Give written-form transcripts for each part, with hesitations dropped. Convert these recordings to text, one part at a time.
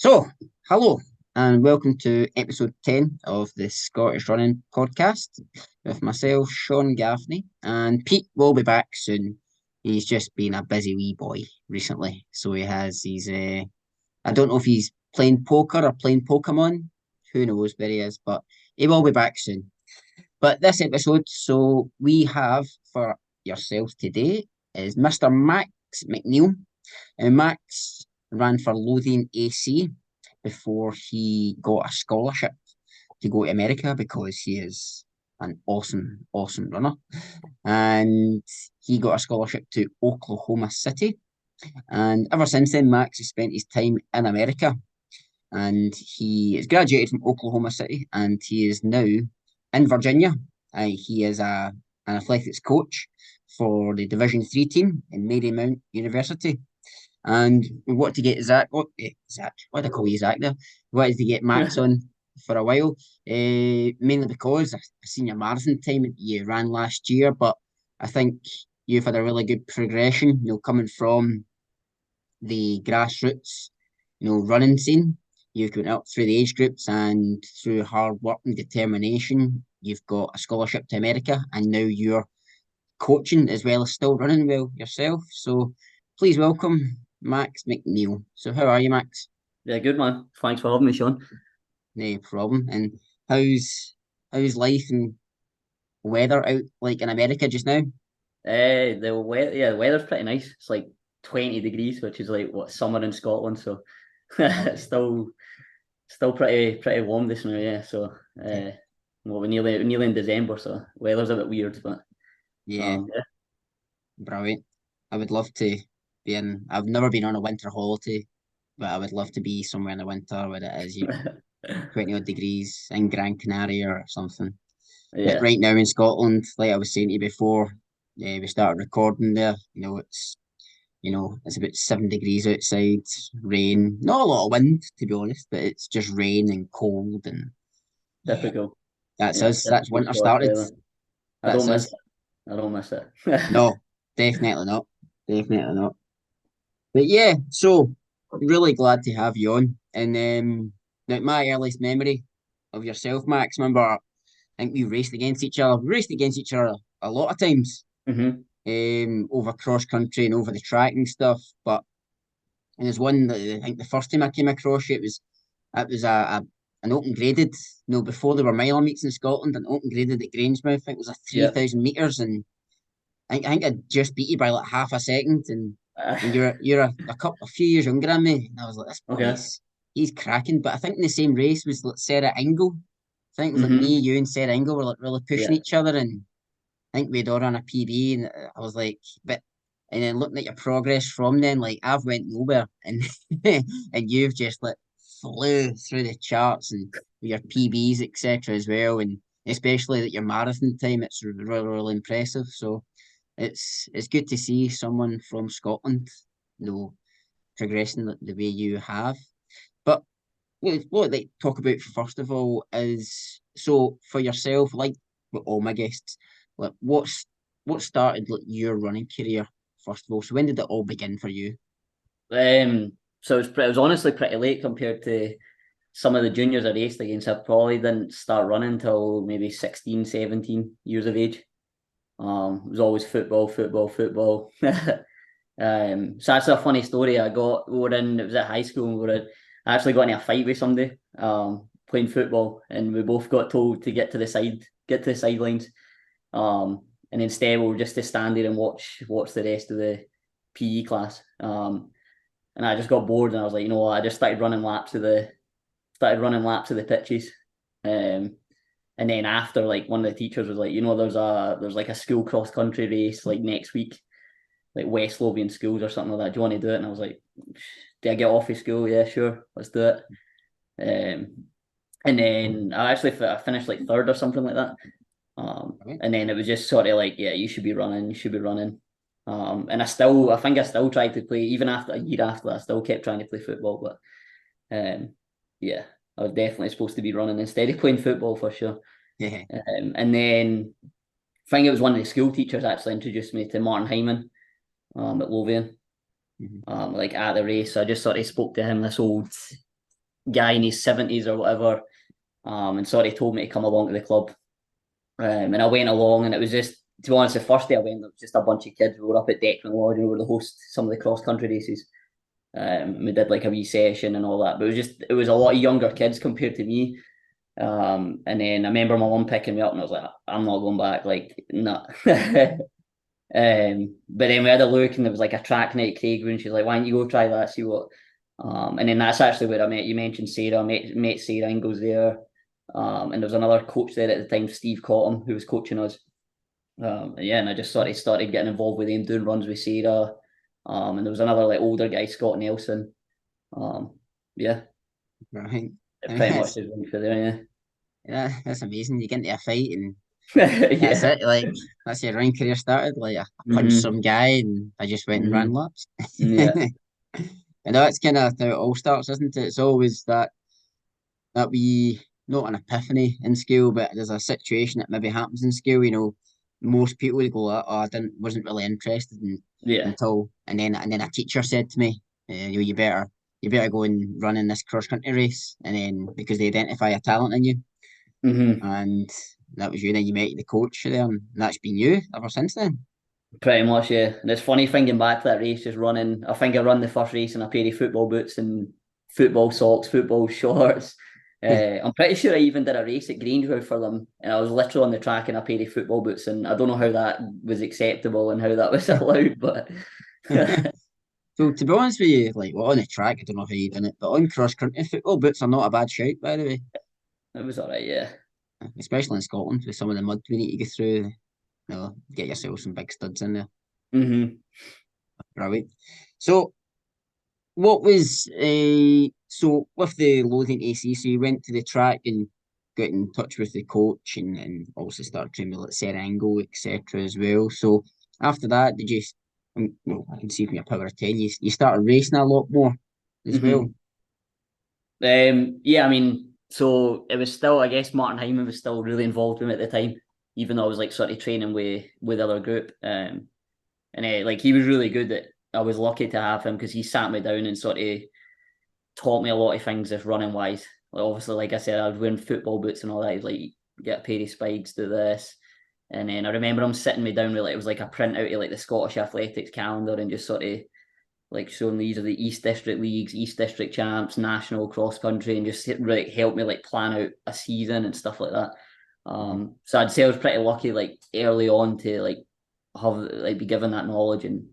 So, hello and welcome to episode 10 of the Scottish Running Podcast with myself, Sean Gaffney, and Pete will be back soon. He's just been a busy wee boy recently. So I don't know if he's playing poker or playing Pokemon. Who knows where he is, but he will be back soon. But this episode, so we have for yourselves today is Mr. Max McNeill. And Max ran for Lothian AC before he got a scholarship to go to America because he is an awesome runner. And he got a scholarship to Oklahoma City. And ever since then, Max has spent his time in America. And he is graduated from Oklahoma City and he is now in Virginia. He is an athletics coach for the Division 3 team in Marymount University. And we wanted to get Zach, why do I call you Zach there? We wanted to get Max on for a while, mainly because I seen your marathon time that you ran last year, but I think you've had a really good progression, coming from the grassroots, running scene. You've gone up through the age groups and through hard work and determination, you've got a scholarship to America, and now you're coaching as well as still running well yourself. So please welcome Max McNeill. So how are you, Max? Yeah, good man. Thanks for having me, Sean. No problem. And how's life and weather out like in America just now? The weather's pretty nice. It's like 20 degrees, which is like what summer in Scotland. So it's still pretty warm this now. Yeah. So well, we're nearly in December, so weather's a bit weird, but Yeah, yeah. brilliant. I would love to be in. I've never been on a winter holiday, but I would love to be somewhere in the winter where it is, 20 odd degrees in Gran Canaria or something. But Yeah, right now in Scotland, like I was saying to you before, we started recording there. It's about 7 degrees outside, rain, not a lot of wind to be honest, but it's just rain and cold and yeah, typical. that's Yeah, us. That's typical winter Scottish started. weather. I That's don't miss us. it. I don't miss it. No, definitely not. Definitely not. But yeah, so really glad to have you on. And like my earliest memory of yourself, Max, remember I think we raced against each other. We raced against each other a lot of times, hmm over cross country and over the track and stuff. But and there's one that I think the first time I came across you, it was a an open graded, before there were mile meets in Scotland, an open graded at Grangemouth. I think it was a three Yeah. thousand meters, and I think I just beat you by like half a second, and you're a few years younger than me, and I was like, this boy, Okay. he's cracking. But I think in the same race was like Sarah Engel. I think it was like me, hmm you, and Sarah Engel were like really pushing Yeah. each other, and I think we'd all run a PB, and I was like, but. And then looking at your progress from then, like I've went nowhere, and and you've just like flew through the charts and your PBs etc. as well, and especially that your marathon time, it's really impressive. So it's good to see someone from Scotland, progressing the way you have. But what I'd like to talk about first of all is, so for yourself, like with all my guests, like what started like your running career first of all. So when did it all begin for you? So it was honestly pretty late compared to some of the juniors I raced against. I probably didn't start running until maybe 16, 17 years of age. It was always football, football, football. So that's a funny story. It was at high school, and I actually got in a fight with somebody, playing football, and we both got told to get to the sidelines. And instead we were just to stand there and watch the rest of the PE class. And I just got bored, and I was like, you know what? I just started running laps of the pitches. Um, and then after, like, one of the teachers was like, you know, there's like a school cross country race like next week, like West Lothian schools or something like that. Do you want to do it? And I was like, do I get off of school? Yeah, sure, let's do it. Um, and then I finished like third or something like that. Right. And then it was just sort of like, yeah, you should be running, you should be running. And I think I still tried to play, even after a year after that, I still kept trying to play football. But yeah, I was definitely supposed to be running instead of playing football for sure. Yeah. And then I think it was one of the school teachers actually introduced me to Martin Hyman, at Lothian, Mhm. like at the race. So I just sort of spoke to him, this old guy in his 70s or whatever, and sort of told me to come along to the club. And I went along, and it was just, to be honest, the first day I went, there was just a bunch of kids. We were up at Declan Lodge, and we were the host some of the cross country races. We did like a wee session and all that, but it was a lot of younger kids compared to me. And then I remember my mum picking me up, and I was like, I'm not going back, like, nah. But then we had a look, and there was like a track night at Craigwood, and she's like, why don't you go try that, see what. And then that's actually where I met you. Mentioned Sarah, met Sarah Ingalls there. And there was another coach there at the time, Steve Cottam, who was coaching us. And I just sort of started getting involved with him, doing runs with Sarah. And there was another like older guy, Scott Nelson. Yeah, Right. it pretty much That's, just went for there. that's amazing. You get into a fight and Yeah, that's yeah. it. Like that's your running career started. Like I punched Hmm. some guy and I just went and ran Hmm. laps. Yeah. And that's kind of how it all starts, isn't it? It's always that we not an epiphany in school, but there's a situation that maybe happens in school. Most people would go, "Oh, wasn't really interested," Yeah. until and then a teacher said to me, you better go and run in this cross country race," and then because they identify a talent in you, Hmm. and that was you. Then you met the coach there, and that's been you ever since then. Pretty much, yeah. And it's funny thinking back to that race, just running. I think I run the first race in a pair of football boots and football socks, football shorts. I'm pretty sure I even did a race at Grangewood for them, and I was literally on the track in a pair of football boots, and I don't know how that was acceptable and how that was allowed, but So to be honest with you, like well, on the track, I don't know how you done it, but on cross country, football boots are not a bad shape, by the way. it was all right. Yeah. Especially in Scotland with some of the mud we need to go through. Get yourself some big studs in there. Hmm. Brilliant. So, what was so with the Lothian AC? So you went to the track and got in touch with the coach and also started training with like Sarah Angle, etc. as well. So after that, did you? Well, I can see from your power of 10, you started racing a lot more as well. Hmm. Yeah, I mean, so it was still, I guess, Martin Hyman was still really involved with me at the time, even though I was like sort of training with other group. And like he was really good at. I was lucky to have him because he sat me down and sort of taught me a lot of things just running wise. Like obviously, like I said, I was wearing football boots and all that. He was like, get a pair of spikes, do this. And then I remember him sitting me down with like it was like a printout of like the Scottish athletics calendar and just sort of like showing these are the East District leagues, East District champs, national cross country, and just really helped me like plan out a season and stuff like that. So I'd say I was pretty lucky like early on to like have like be given that knowledge and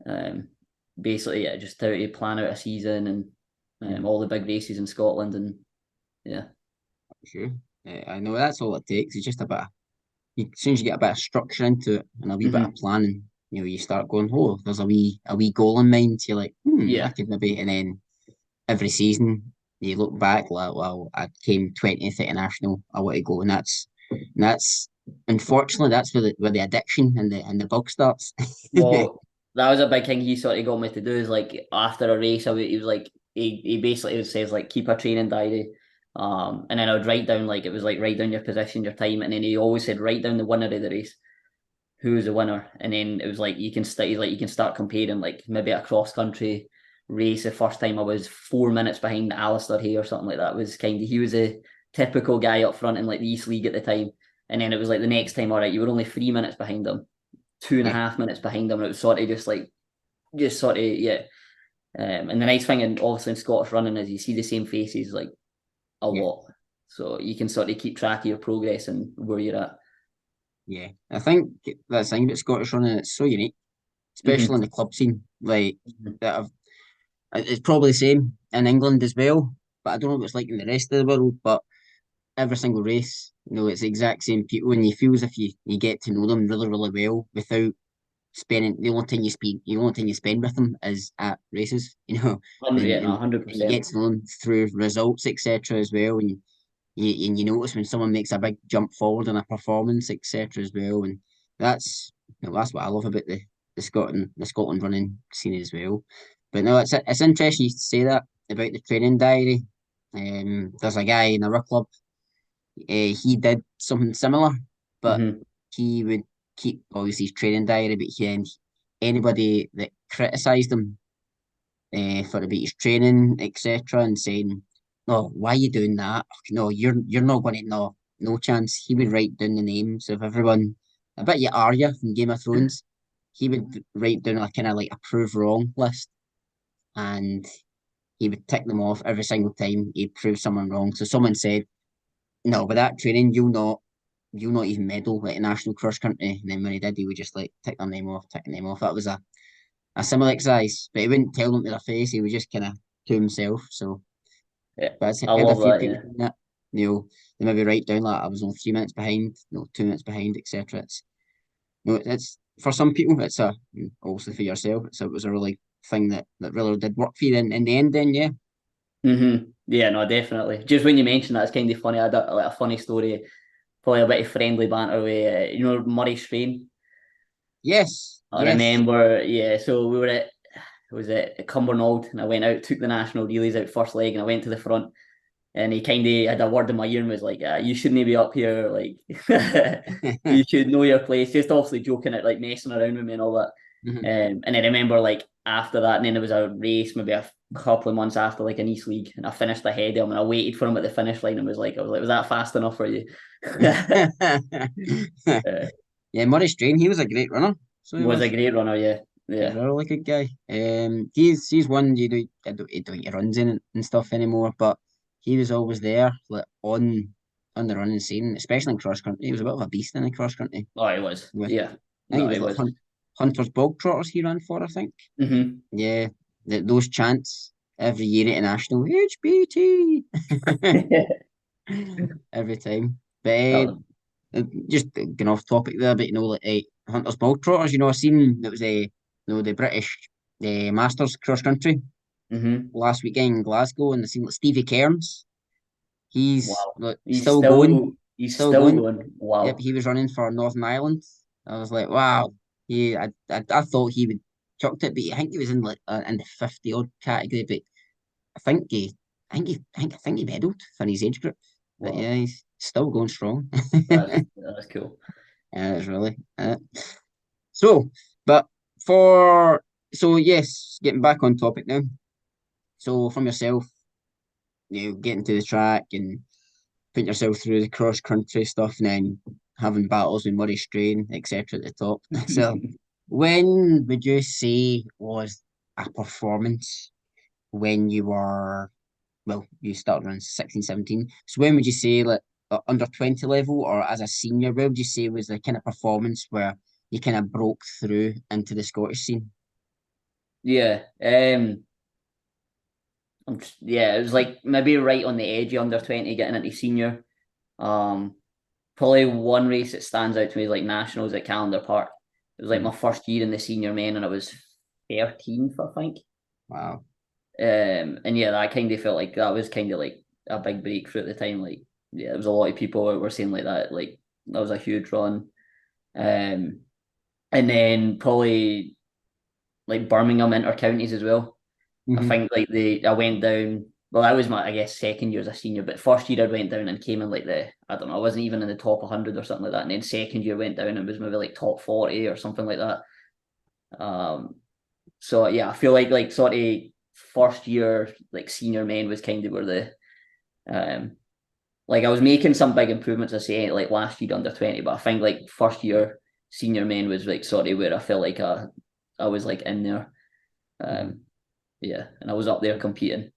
um, basically yeah just how to plan out a season and Yeah, all the big races in Scotland and yeah. sure. I know that's all it takes. It's just a bit. As soon as you get a bit of structure into it and a wee bit of Hmm. planning, you start going, oh, there's a wee goal in mind. You're like, I Yeah. could maybe, and then every season you look back like, well, I came 20th at a national. I want to go, and that's unfortunately that's where the addiction and the bug starts. Well, that was a big thing he sort of got me to do is like after a race, he was like he basically says like keep a training diary, and then I would write down like it was like write down your position, your time, and then he always said write down the winner of the race, who was the winner, and then it was like you can start comparing like maybe a cross country race. The first time I was 4 minutes behind Alistair Hay or something like that was kind of he was a typical guy up front in like the East League at the time, and then it was like the next time all right you were only 3 minutes behind him two and a Yeah, half minutes behind them. And it was sort of just sort of, yeah. And the nice thing, and obviously in Scottish running, is you see the same faces like a yeah, lot. So you can sort of keep track of your progress and where you're at. yeah. I think that's the thing about Scottish running. It's so unique, especially in Mm-hmm. the club scene. Like Mm-hmm. that, it's probably the same in England as well. But I don't know what it's like in the rest of the world. But every single race, it's the exact same people, and you feel as if you get to know them really, really well without spending the only time you spend with them is at races, Yeah, and no, and, hundred and you get percent. to know them through results, etc. as well, and you notice when someone makes a big jump forward in a performance, etc. as well, and that's what I love about the Scotland running scene as well. But no, it's interesting you say that about the training diary. There's a guy in our club. He did something similar, but Mm-hmm. he would keep obviously his training diary. But anybody that criticised him for about his training, etc., and saying no, why are you doing that? No, you're not going to, no chance. He would write down the names of everyone. I bet you Arya from Game of Thrones. He would write down a kind of like a prove wrong list, and he would tick them off every single time he'd prove someone wrong. So someone said, no, with that training, you'll not even medal at a national cross country. And then when he did, he would just like tick their name off, tick their name off. That was a similar exercise, but he wouldn't tell them to their face. He would just kind of to himself. So, Yeah, but I I had a love few that. people Yeah. doing that. They maybe write down like I was only 3 minutes behind, no, 2 minutes behind, etc. It's for some people, it's also for yourself. It was a really thing that really did work for you in the end. Then, yeah. Yeah, no, definitely. Just when you mentioned that, it's kind of funny. I had like a funny story, probably a bit of friendly banter with, Murray Strain. Yes, I yes. remember, yeah. So we were at, was it at Cumbernauld, and I went out, took the national relays out first leg, and I went to the front, and he kind of had a word in my ear and was like, "You shouldn't be up here. Like, you should know your place." Just obviously joking at like messing around with me and all that. Mhm. And I remember like after that, and then there was a race maybe a couple of months after, like an East League, and I finished ahead of him, and I waited for him at the finish line and was that fast enough for you? uh, Yeah, Murray Strain, he was a great runner. So he was a was. great runner, yeah, He's yeah. a really good guy. He's one you do he don't get runs in and stuff anymore, but he was always there, like on the running scene, especially in cross country. He was a bit of a beast in the cross country. Oh, he was, With yeah. I think No, it was he like was. Hunter's Bog Trotters he ran for, I think. Hmm. Yeah, those chants every year at national HBT every time. But just going off topic there, but like Hunter's Bog Trotters, I seen that was the British Masters cross country Hmm. last weekend in Glasgow, and I seen like Stevie Cairns. He's Wow. like still going, He's still still going. going. Yep, Wow. he was running for Northern Ireland. I was like, wow. I thought he would chucked it, but I think he was in the 50 odd category. But I think he, I think he medalled for his age group. But Wow. yeah, he's still going strong. That's cool. Yeah, it's really. So, but for yes, getting back on topic now. So from yourself, getting to the track and putting yourself through the cross country stuff, and then having battles with Murray Strain, etc. at the top. So, when would you say was a performance when you were, well, you started around 16, 17. So when would you say like under 20 level or as a senior, where would you say was the kind of performance where you kind of broke through into the Scottish scene? Yeah. Yeah, it was like maybe right on the edge of under 20 getting into senior. Um, Probably one race that stands out to me is like nationals at Calendar Park. It was like Mm, my first year in the senior men, and I was 13th, I think. wow. And yeah, that kind of felt like that was kind of like a big breakthrough at the time. Like, yeah, there was a lot of people that were saying like that. Like, that was a huge run. Um, and then probably like Birmingham inter counties as well. I Hmm. think like I went down. Well, that was my, I guess, second year as a senior, but first year I went down and came in like I don't know, I wasn't even in the top 100 or something like that. And then second year went down and was maybe like top 40 or something like that. Um, so yeah, I feel like sort of first year like senior men was kind of where um like I was making some big improvements. I say like last year under 20, but I think like first year senior men was like sort of where I felt like I was like in there. Hmm. Um, yeah, and I was up there competing.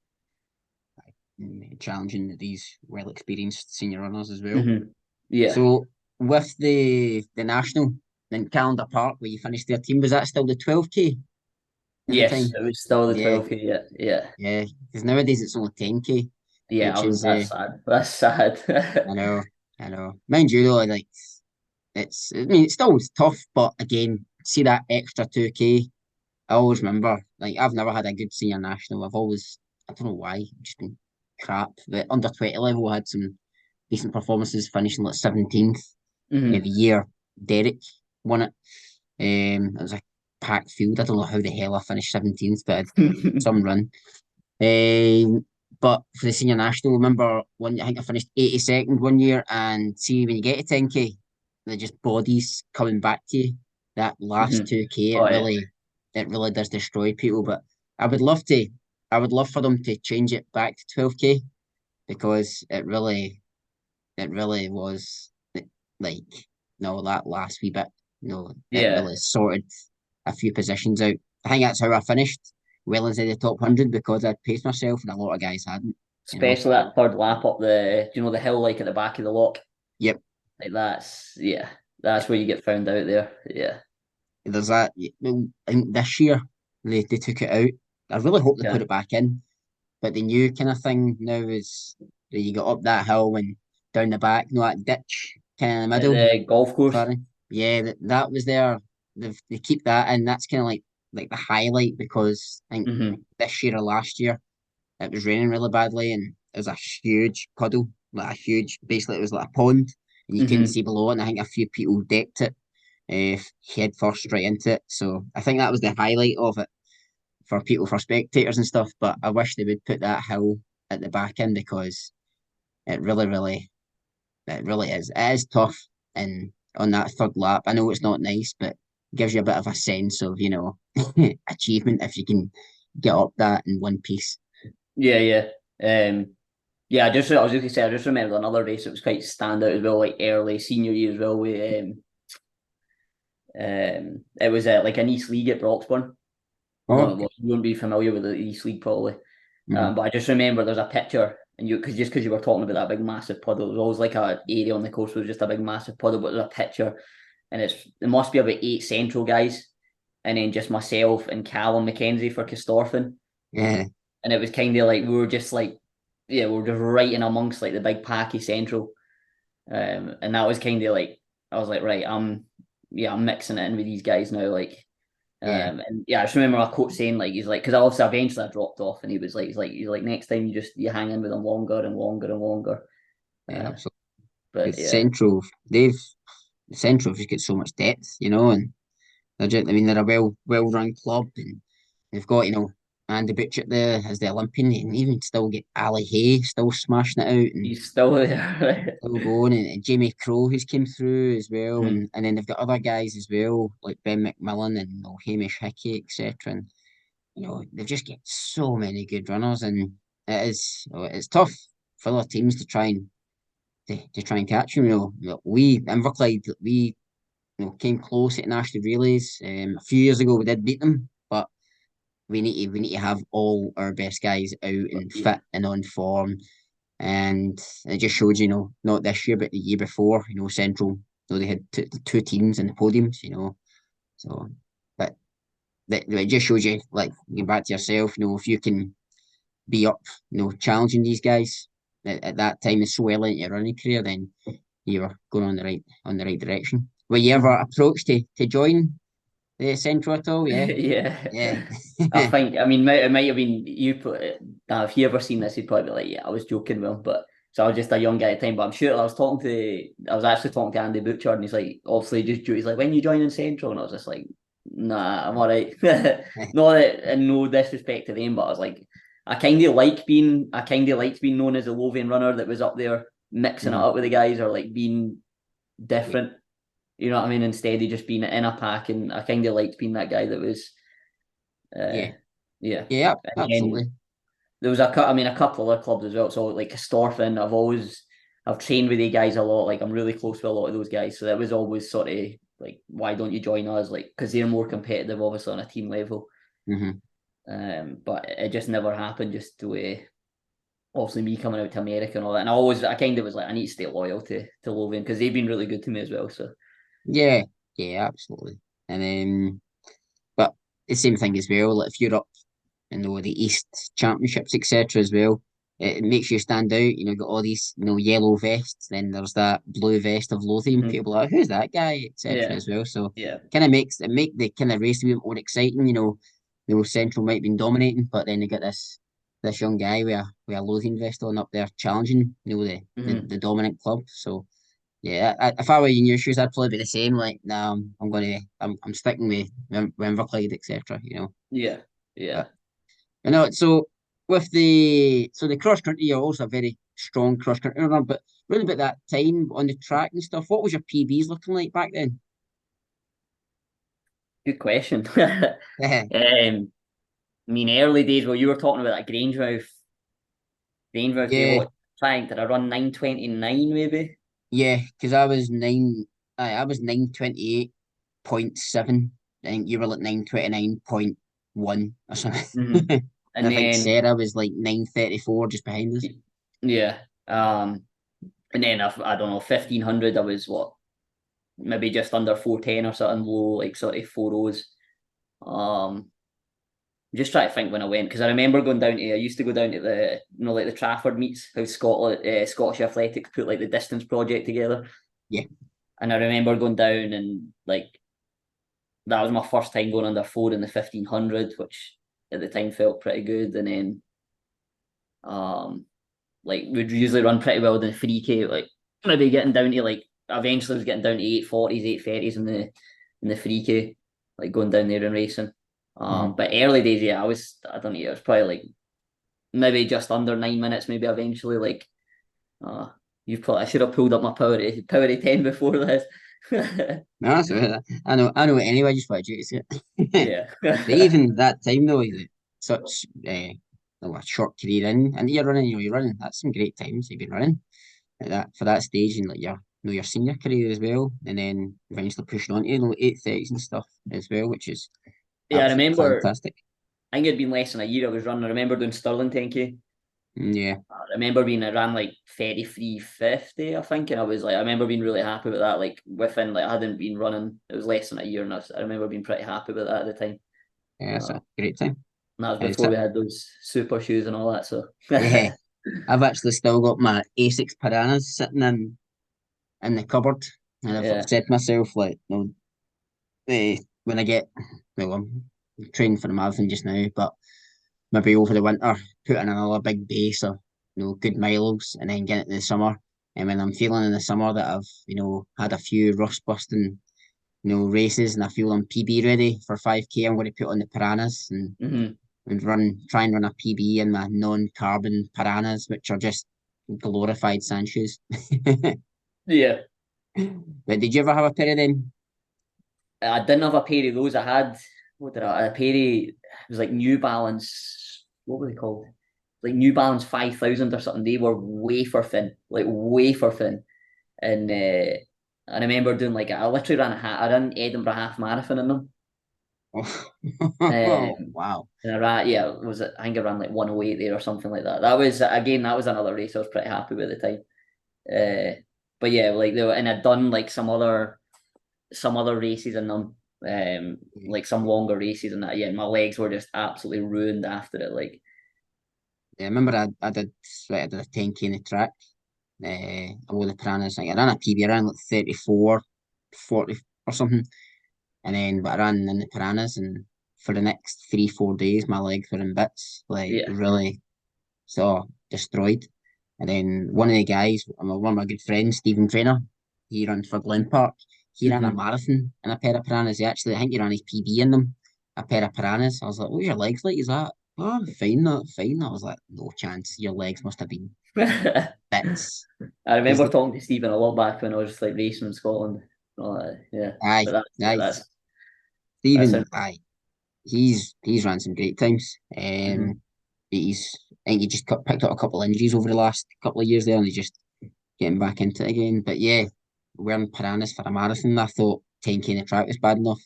Challenging these well experienced senior runners as well. Hmm. Yeah. So with the national in Calendar Park where you finished 13, was that still the 12K at the Yes, time? it was still the Yeah, 12K. Yeah, yeah, yeah. Because nowadays it's only 10K, yeah. I which was is That's sad. That's sad. I know, I know. Mind you though, like I mean it's still tough, but again, see that extra 2K. I always remember, like I've never had a good senior national. I don't know why, just been crap. The under 20 level had some decent performances, finishing like 17th. The Hmm. year Derek won it. It was a packed field. I don't know how the hell I finished 17th, but I had some run. Um, but for the senior national, remember one? I think I finished 82nd one year, and see when you get to 10K, they're just bodies coming back to you. That last Hmm. 2K, Oh yeah. it really does destroy people. But I would love to, I would love for them to change it back to 12K. because it really was like no that last wee bit, it Yeah, really sorted a few positions out. I think that's how I finished well inside the top 100 because I'd paced myself and a lot of guys hadn't. You know. especially that third lap up the hill like at the back of the lock. Yep. Like that's where you get found out there. Yeah, There's that. Well, I think this year they took it out. I really hope they put yeah. it back in. But the new kind of thing now is that you go up that hill and down the back, that ditch kind of in the At middle. the golf course. Sorry. Yeah, that was there. They keep that in. That's kind of like the highlight because I think Hmm. this year or last year it was raining really badly and it was a huge puddle, like a huge. Basically, it was like a pond and you couldn't Hmm. see below it. And I think a few people decked it head first straight into it. So I think that was the highlight of it for people, for spectators and stuff. But I wish they would put that hill at the back end because it really is. It is tough, and on that third lap, I know it's not nice, but it gives you a bit of a sense of achievement if you can get up that in one piece. Yeah, yeah. Yeah, I was just gonna say I just remember another race that was quite standout as well, like early senior year as well. It was like an East League at Broxburn. Oh, No, well, you wouldn't be familiar with the East League probably. mm-hmm. But I just remember there's a picture, and because you were talking about that big massive puddle, it was always like a area on the coast where it was just a big massive puddle, but there's a picture, and it must be about 8 central guys, and then just myself and Callum McKenzie for Kistorfin, Yeah, and it was kind of like we were just like, yeah, we were just right in amongst like the big packy central, and that was kind of like I was like, right, I'm mixing it in with these guys now, like. yeah, And yeah, I just remember our coach saying like he's like because obviously eventually I dropped off and he was like he's like next time you hang in with them longer and longer and longer. yeah, Uh, absolutely. but Because yeah, Central have just got so much depth, and they're a well run club, and they've got Andy Butchett there as the Olympian, and even still get Ali Hay still smashing it out and he's still there. still going, and Jamie Crow who's came through as well, Mhm. and then they've got other guys as well like Ben McMillan and Hamish Hickey, etc. And they've just got so many good runners, and it's tough for other teams to try and catch them. We Inverclyde came close at national relays. A few years ago we did beat them, but we need to have all our best guys out and Yeah. fit and on form. And it just showed, not this year, but the year before, Central, they had two teams in the podiums, So, but it just shows you, like, get back to yourself, if you can be up, challenging these guys at that time is so early in your running career, then you're going on the right direction. Were you ever Mhm. approached to join the Central at all? Yeah, Yeah. yeah, I think I mean it might have been you put it. Now, if you ever seen this, you'd probably be like, yeah, I was joking with him, but so I was just a young guy at the time. But I'm sure I was actually talking to Andy Butchard, and he's like, obviously just he's like, when you joining Central, and I was just like, nah, I'm all right. Not that, and no disrespect to them, but I was like, I kind of liked being known as a Lothian runner that was up there mixing it Mhm. up with the guys or like being different. You know what I mean? Instead of just being in a pack, and I kind of liked being that guy that was, uh, Yeah, yeah. yeah, And then absolutely. there was a couple other clubs as well. So like Storfin, I've trained with the guys a lot. Like I'm really close with a lot of those guys. So that was always sort of like, why don't you join us? Like because they're more competitive, obviously on a team level. Hmm. But it just never happened. Just the way, obviously me coming out to America and all that. And I kind of was like, I need to stay loyal to Lothian because they've been really good to me as well. So Yeah, yeah, absolutely. And then, but the same thing as well. Like if you're up in the East Championships, etc. as well, it makes you stand out. Got all these yellow vests. Then there's that blue vest of Lothian. mhm. People are like, who's that guy, etc. Yeah, as well. So yeah. kind of makes it make the kind of race a bit more exciting. Central might be dominating, but then you got this young guy with a Lothian vest on up there challenging the Mhm. dominant club. So yeah, if I were in your shoes, I'd probably be the same. Like, no, I'm sticking with Inverclyde, etc. Yeah, yeah. But so the cross country, you're also a very strong cross country runner. But really about that time on the track and stuff, what was your PBs looking like back then? Good question. Yeah, I mean, early days where you were talking about that Grangemouth yeah, Trail, trying, did I run 9:29 maybe? Yeah, because I was 9:28.7. I think you were like 9:29.1 or something. Hmm. And And I think then Sarah was like 9:34 just behind us. yeah, and then I don't know 1500. I was what, maybe just under 410 or something low, like sort of 4 O's. Just try to think when I went, because I remember going down to, I used to go down to the, like the Trafford meets, how Scotland, Scottish Athletics put like the distance project together. Yeah. And I remember going down and like that was my first time going under 4 in the 1500, which at the time felt pretty good. And then um like we'd usually run pretty well in the 3K, like maybe getting down to like eventually was getting down to 840s, 830s in the 3K, like going down there and racing. Mhm. But early days, yeah, I don't know, it was probably like maybe just under 9 minutes, maybe eventually. Like, uh, I should have pulled up my power to 10 before this. No, that's all right. I know it anyway, I just wanted you to see it. Yeah. But even that time though, is it such a short career and you're running, you're running. That's some great times you've been running at that for that stage in like your senior career as well, and then eventually pushing on to 830s and stuff as well, which is Yeah, I absolutely remember, fantastic. I think it'd been less than a year I was running. I remember doing Stirling 10K. Yeah, I remember being around like 33:50, I think, and I remember being really happy with that. Like within, like I hadn't been running, it was less than a year, and I remember being pretty happy with that at the time. yeah, that's Uh, a great time. and that was It's before we had those super shoes and all that. So yeah, I've actually still got my Asics Piranhas sitting in the cupboard, and I've yeah. said to myself like, no, when I get, well, I'm training for the marathon just now, but maybe over the winter, put in another big base of, good miles, and then get it in the summer. And when I'm feeling in the summer that I've, had a few rust busting, races, and I feel I'm PB ready for 5K, I'm going to put on the piranhas Hmm. and try and run a PB in my non-carbon piranhas, which are just glorified sand shoes. Yeah. But did you ever have a pair of them? I didn't have a pair of those. I had, what did I, a pair of, it was like New Balance, what were they called? Like New Balance 5000 or something. They were wafer thin, like wafer thin. And I remember doing like, I literally I ran Edinburgh half marathon in them. Oh, Um, wow. and I ran, yeah, I think I ran like 108 there or something like that. That was another race I was pretty happy with at the time. But yeah, like and I'd done like some other races in them, like some longer races and that. Yeah, my legs were just absolutely ruined after it. Like, Yeah, I remember I did a 10K in the track. I wore the piranhas. I ran a PB, I ran like 34, 40 or something. And then, but I ran in the piranhas, and for the next 3, 4 days, my legs were in bits, like yeah. really, so destroyed. And then one of the guys, one of my good friends, Stephen Trainer, he runs for Glen Park. He ran a Hmm. marathon in a pair of piranhas. I think he ran his PB in them, a pair of piranhas. I was like, "What are your legs like?" He's like, "Oh, fine, not fine." I was like, "No chance. Your legs must have been I bits." Because remember talking to Stephen a lot back when I was just like racing in Scotland. Yeah, aye, but that's yeah, aye, that's Stephen, aye, he's ran some great times. mm-hmm. I think he just picked up a couple of injuries over the last couple of years there, and he's just getting back into it again. But yeah, wearing piranhas for a marathon, I thought 10K in the track was bad enough.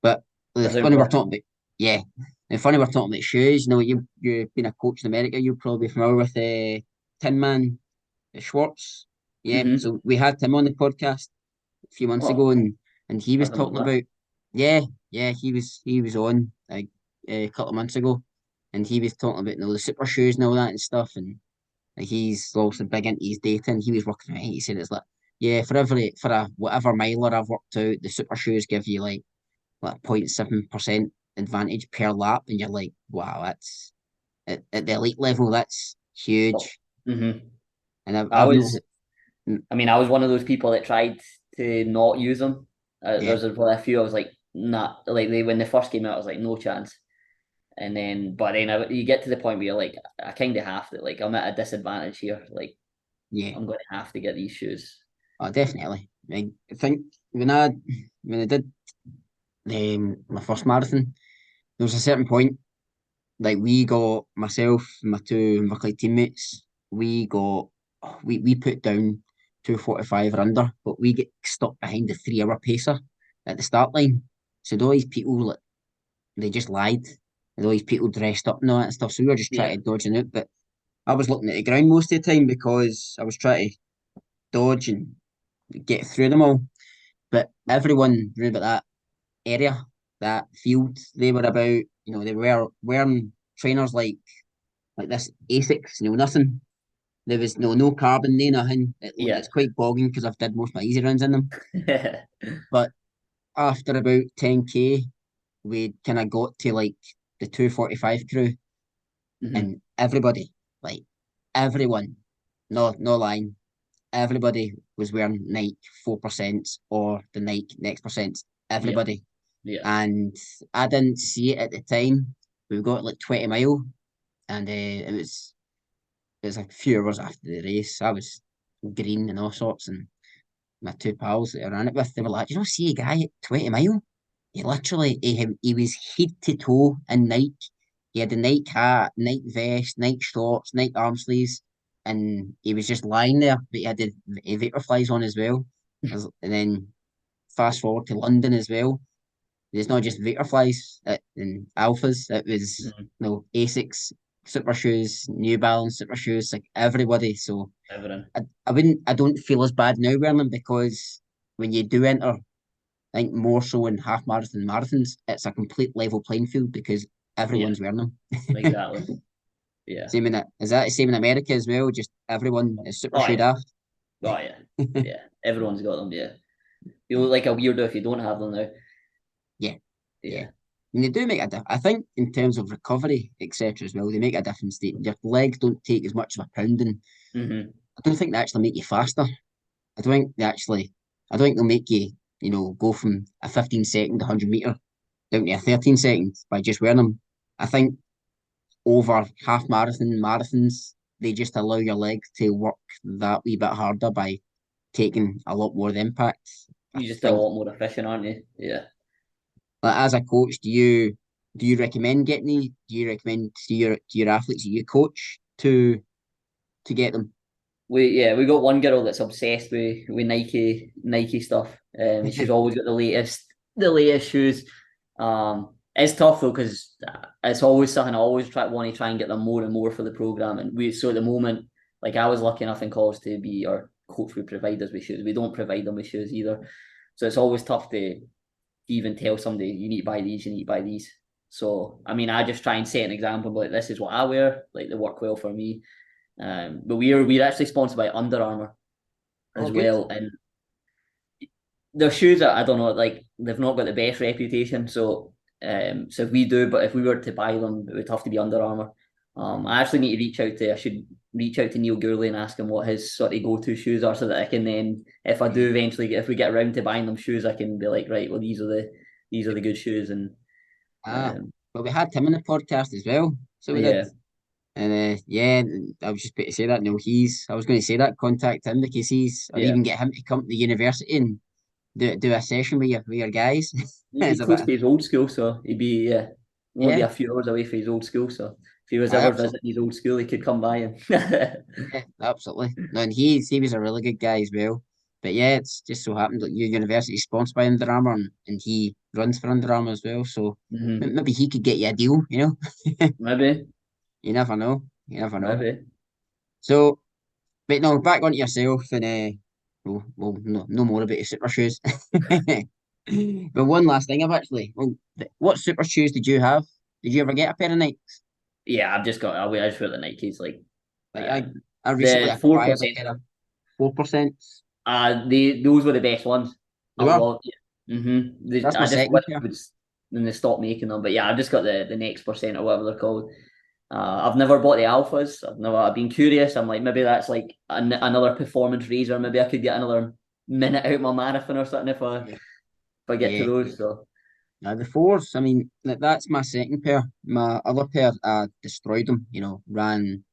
But the Is it funny we're worth? talking about, yeah, the funny we're talking about shoes. You've been a coach in America. You're probably familiar with Tin Man Schwartz. Yeah, Mm-hmm. so we had Tim on the podcast a few months Oh, ago, and he I was don't know talking that. about, yeah, yeah, he was on like a couple of months ago, and he was talking about the super shoes and all that and stuff, and like, he's also big into his data, and he was working out. He said it's like, yeah, for a whatever miler I've worked out, the super shoes give you like 0.7% advantage per lap, and you're like, wow, that's at the elite level, that's Oh, huge. mm-hmm. And I I've was, noticed it. I mean, I was one of those people that tried to not use them. Yeah, There's a few I was like, nah, like when they first came out, I was like, no chance. And then, but then you get to the point where you're like, I kind of have to. Like, I'm at a disadvantage here. Like, yeah, I'm going to have to get these shoes. oh, definitely. I think when I did my first marathon, there was a certain point, like we got myself and my two Buckley teammates, we got we put down 2:45 or under, but we get stuck behind the 3 hour pacer at the start line. So all these people, like, they just lied. And all these people dressed up and all that stuff. So we were just trying Yeah, to dodge it out. But I was looking at the ground most of the time because I was trying to dodge and get through them all. But everyone round about that area, that field, they were about, they were wearing trainers like this Asics, nothing. There was no carbon, no nothing. yeah, It's quite bogging because I've did most of my easy runs in them. But after about 10K, we kind of got to like the 2:45 crew, hmm, and everybody, like everyone, no lying, everybody was wearing Nike 4% or the Nike Next Percent. yeah, Everybody. yeah, And I didn't see it at the time. We got like 20 mile, and it was a few hours after the race. I was green and all sorts, and my two pals that I ran it with, they were like, "You don't see a guy at 20 mile? He literally, he was head to toe in Nike. He had the Nike hat, Nike vest, Nike shorts, Nike arm sleeves, and he was just lying there. But he had the Vaporflies on as well. And then fast forward to London as well. There's not just Vaporflies and Alphas. It was mhm, Asics, Super Shoes, New Balance, Super Shoes, like everybody. So everything. I don't feel as bad now wearing them because when you do enter, I think more so in half marathon marathons, it's a complete level playing field because Yeah, everyone's wearing them. exactly. Yeah. Same in it. Is that the same in America as well? Just everyone is super Oh shoe yeah. daft. Oh yeah. Yeah. Everyone's got them. Yeah. You look like a weirdo if you don't have them now. Yeah, yeah. Yeah. And they do make a difference. I think in terms of recovery, etc. as well, they make a difference. Your legs don't take as much of a pounding. Hmm. I don't think they actually make you faster. I don't think they'll make you, go from a 15-second 100 meter down to a 13 seconds by just wearing them. I think over half marathons, they just allow your legs to work that wee bit harder by taking a lot more of the impact. I You just a think, lot more efficient, aren't you? Yeah. like, as a coach, do you recommend getting these? Do you recommend to your athletes that you coach to get them? We got one girl that's obsessed with Nike stuff. She's always got the latest shoes. It's tough though because it's always something I always want to try and get them more and more for the program. And so at the moment, like I was lucky enough in college to be our coach would provide us with shoes. We don't provide them with shoes either, so it's always tough to even tell somebody you need to buy these, you need to buy these. So I mean, I just try and set an example. Like this is what I wear. Like they work well for me. But we're actually sponsored by Under Armour Oh, as good. well, and their shoes are, I don't know, like they've not got the best reputation. So if we do, but if we were to buy them, it would have to be Under Armour. I actually need to I should reach out to Neil Gourley and ask him what his sort of go-to shoes are, so that I can then, if I do Yeah. eventually, if we get around to buying them shoes, I can be like, right, well these are the good shoes, and Ah, um, well, we had Tim in the podcast as well, so we did. yeah, And yeah, I was just about to say that. No, I was going to say that. Contact him because or yeah. even get him to come to the university and do a session with your guys. He'd be It's a close bit, to his old school, so he'd be only be yeah, a few hours away from his old school. So if he was ever absolutely, visiting his old school, he could come by and yeah, absolutely. No, and he was a really good guy as well. But yeah, it's just so happened that your university is sponsored by Under Armour, and he runs for Under Armour as well. So hmm. maybe he could get you a deal. Maybe, You never know. You never know. maybe. So, but no, back onto yourself, and well, no more about your super shoes. But one last thing, what super shoes did you have? Did you ever get a pair of Nikes? Yeah, I just wear the Nikes like Like um I recently the four acquired a percent. pair of 4%. Those were the best ones. They I were. love. Yeah. That's my I just second wish pair. it was when they stopped making them. But yeah, I've just got the next percent or whatever they're called. I've never bought the alphas. I've been curious. I'm like, maybe that's like another performance razor. Maybe I could get another minute out my marathon or something Yeah. if I get to Yeah. those. So Now the fours, I mean, that's my second pair. My other pair, I destroyed them. Ran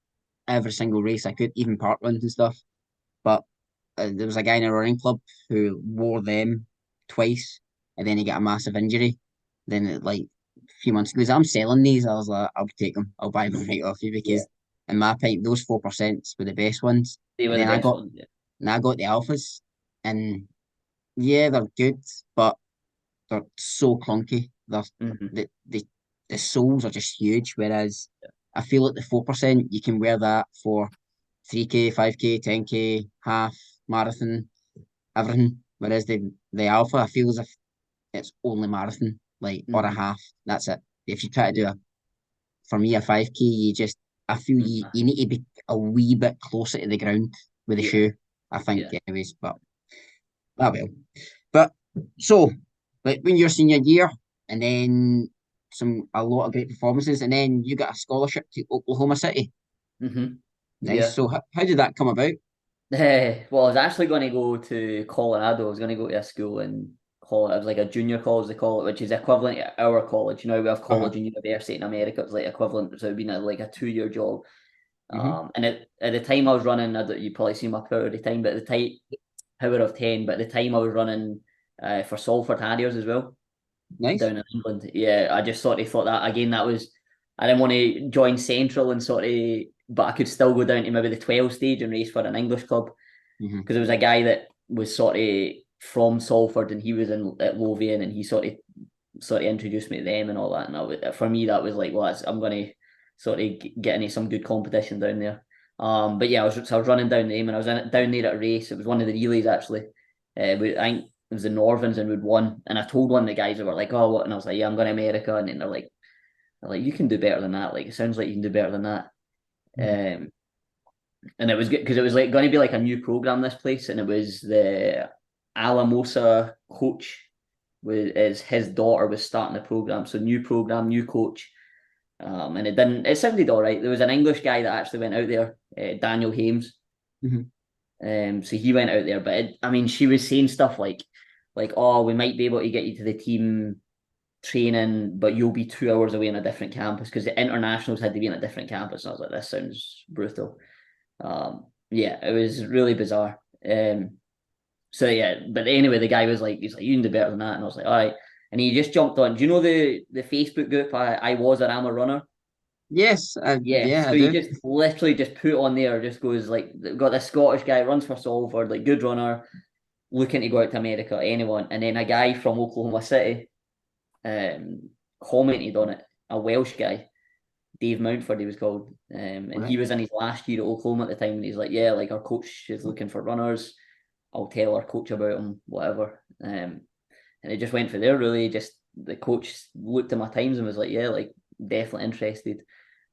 every single race I could, even park runs and stuff. But there was a guy in a running club who wore them twice, and then he got a massive injury. Then, like a few months ago, he goes, "I'm selling these." I was like, "I'll take them. I'll buy them right off you yeah, because." in my opinion, those 4% were the best ones. They And were the then best ones. Yeah. I got the alphas, and yeah, they're good, but they're so clunky. Hmm. The the soles are just huge. Whereas I feel like the 4% you can wear that for 3K, 5K, 10K, half, marathon, everything. Whereas the alpha, I feel as if it's only marathon, like, or a Hmm. half. That's it. If you try to do for me, a 5K, I feel you need to be a wee bit closer to the ground with the Yeah. shoe, I think, Yeah. anyways. But, ah, well. But, so, like, when you're senior year, and then a lot of great performances, and then you got a scholarship to Oklahoma City. Hmm. Nice. Yeah. So, how did that come about? Well, I was actually going to go to Colorado. I was going to go to a school in Colorado. It was like a junior college, they call it, which is equivalent to our college. You know, we have Uh-huh. college and university in America. It's like equivalent. So it'd been like a 2-year job. Mm-hmm. And at the time I was running, you probably see my power at the time, but at the time, power of 10. But at the time I was running for Salford Harriers as well Nice. down in England. Yeah, I just sort of thought that again. That was I didn't want to join Central and sort of, but I could still go down to maybe the 12 stage and race for an English club Mm-hmm. because there was a guy that was sort of from Salford and he was in at Lothian and he sort of introduced me to them and all that. And for me, that was like, well, I'm going to sort of get into some good competition down there. But yeah, I was running down there and I was down there at a race. It was one of the relays actually. I think it was the Northern and we'd won. And I told one of the guys that were like, oh, what? And I was like, yeah, I'm going to America. And then they're like, you can do better than that. Like, it sounds like you can do better than that. Mm-hmm. And it was good because it was like going to be like a new program this place, and it was the Alamosa coach with his daughter was starting the program, so new program, new coach. And it sounded all right. There was an English guy that actually went out there, Daniel Hames. Mm-hmm. So he went out there, but I mean, she was saying stuff like, oh, we might be able to get you to the team training, but you'll be 2 hours away on a different campus because the internationals had to be on a different campus. And I was like, this sounds brutal. Yeah, it was really bizarre. So yeah, but anyway, the guy was like, he's like, you can do better than that, and I was like, all right. And he just jumped on. Do you know the Facebook group? I was an am a runner. Yes, Yeah, yeah, I so he do. just literally just put on there, just goes like, got this Scottish guy runs for Salford, like good runner, looking to go out to America, anyone, and then a guy from Oklahoma City, commented on it, a Welsh guy, Dave Mountford, he was called. And Right. he was in his last year at Oklahoma at the time. And he's like, yeah, like our coach is looking for runners. I'll tell our coach about him, whatever. And it just went for there, really. Just the coach looked at my times and was like, yeah, like definitely interested.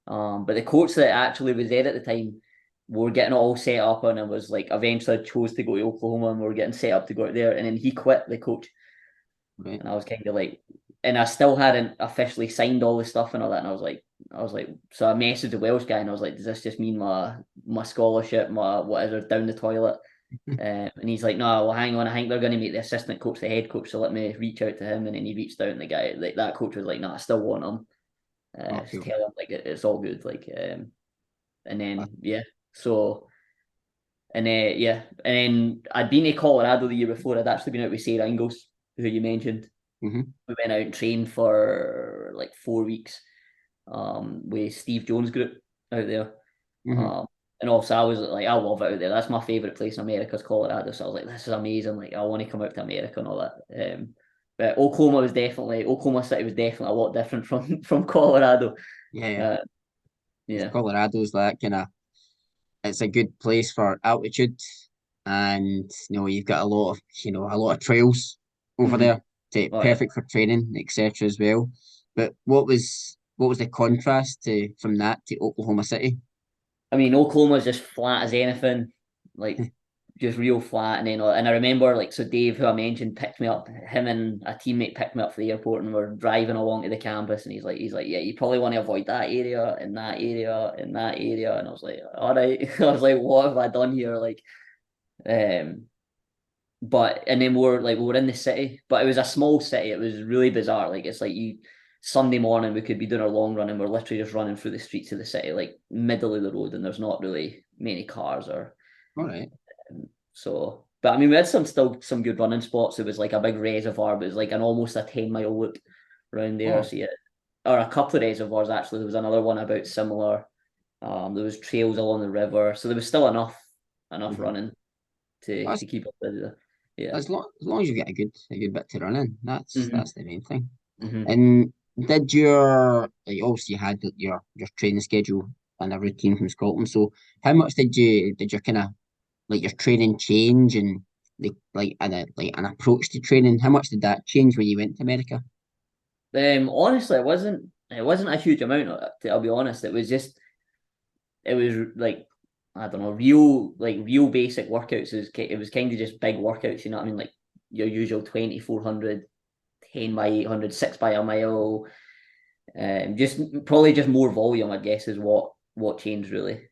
But the coach that actually was there at the time, we were getting it all set up and it was like eventually I chose to go to Oklahoma and we were getting set up to go out there. And then he quit, the coach. Right. And I was kind of like, and I still hadn't officially signed all the stuff and all that. And I was like, so I messaged the Welsh guy and I was like, does this just mean my scholarship, my whatever, down the toilet? And he's like, no, well, hang on, I think they're going to make the assistant coach the head coach, so let me reach out to him. And then he reached out, and the guy, like that coach, was like, no, I still want him. Oh, Just cool. tell him like it's all good, like, and then yeah, so yeah, and then I'd been to Colorado the year before. I'd actually been out with Sarah Ingalls, who you mentioned. Mm-hmm. We went out and trained for like 4 weeks, with Steve Jones group out there. Mm-hmm. Um, and also I was like, I love it out there. That's my favorite place in America is Colorado. So I was like, this is amazing. Like, I want to come out to America and all that. But Oklahoma City was definitely a lot different from Colorado. Yeah, yeah. Uh, yeah. Colorado's that kind of, it's a good place for altitude, and you've got a lot of trails over Mm-hmm. there, to Oh yeah. perfect for training, etc. as well. But what was the contrast to from that to Oklahoma City? I mean, Oklahoma's just flat as anything, like just real flat. And I remember like so Dave, who I mentioned, picked me up. Him and a teammate picked me up for the airport, and we're driving along to the campus. And he's like, yeah, you probably want to avoid that area and that area and that area. And I was like, all right. I was like, what have I done here? Like, um, but and then we were in the city, but it was a small city. It was really bizarre. Like it's like you Sunday morning we could be doing our long run and we're literally just running through the streets of the city, like middle of the road, and there's not really many cars or All right. so. But I mean, we had still some good running spots. It was like a big reservoir, but it was like an almost a 10 mile loop around there. Oh, So yeah, or a couple of reservoirs actually. There was another one about similar. There was trails along the river, so there was still enough Mhm. running That's, to keep up busy. Yeah. as long as you get a good bit to run in, that's hmm the main thing. hmm And did your like, obviously you had your training schedule and a routine from Scotland. So how much did your kind of like your training change and like an approach to training? How much did that change when you went to America? Honestly, it wasn't a huge amount. I'll be honest. It was like I don't know, real basic workouts. It was kind of just big workouts. You know what I mean? Like your usual 2400, 10 by 800, 6 by a mile. Just probably just more volume, I guess, is what changed really.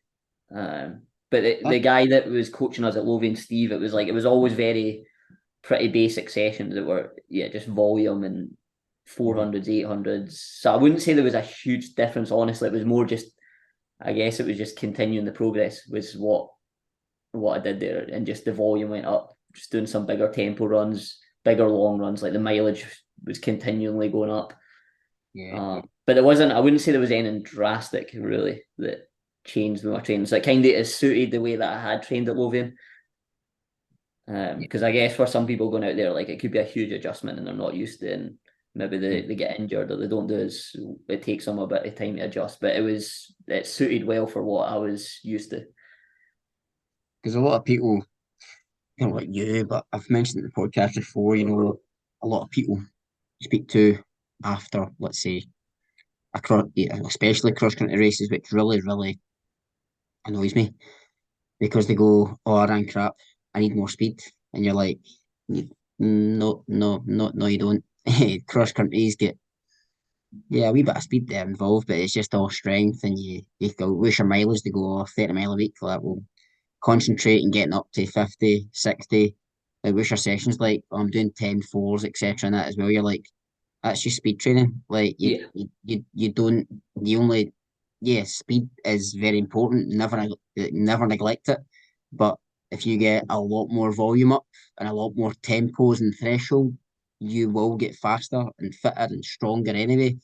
But the That guy that was coaching us at Lothian, Steve, it was always very pretty basic sessions that were just volume and four mhm. hundreds, 800s. So I wouldn't say there was a huge difference. Honestly, it was more just I guess it was just continuing the progress was what I did there, and just the volume went up. Just doing some bigger tempo runs, bigger long runs, like the mileage was continually going up. Yeah, But there wasn't. I wouldn't say there was anything drastic really that changed with my training. So it kind of is suited the way that I had trained at Lothian. yeah. Because I guess for some people going out there, like it could be a huge adjustment and they're not used to it, and maybe Mm. they get injured or they don't do as it takes them a bit of time to adjust. But it suited well for what I was used to. Because a lot of people, like you, but I've mentioned it in the podcast before, a lot of people you speak to after, let's say, especially cross country races, which really, really annoys me because they go, "Oh, I ran crap. I need more speed," and you're like, No, no, no, no, you don't." Cross countries get a wee bit of speed there involved, but it's just all strength, and you go wish your mileage to go 30 mile a week for that. Well, concentrate and getting up to 50, 60. Like, what's your sessions like? Oh, I'm doing 10 fours, etc. and that as well. You're like, that's just speed training. Like, Yeah, you don't, you only, yeah, speed is very important. Never neglect it. But if you get a lot more volume up and a lot more tempos and threshold, you will get faster and fitter and stronger anyway.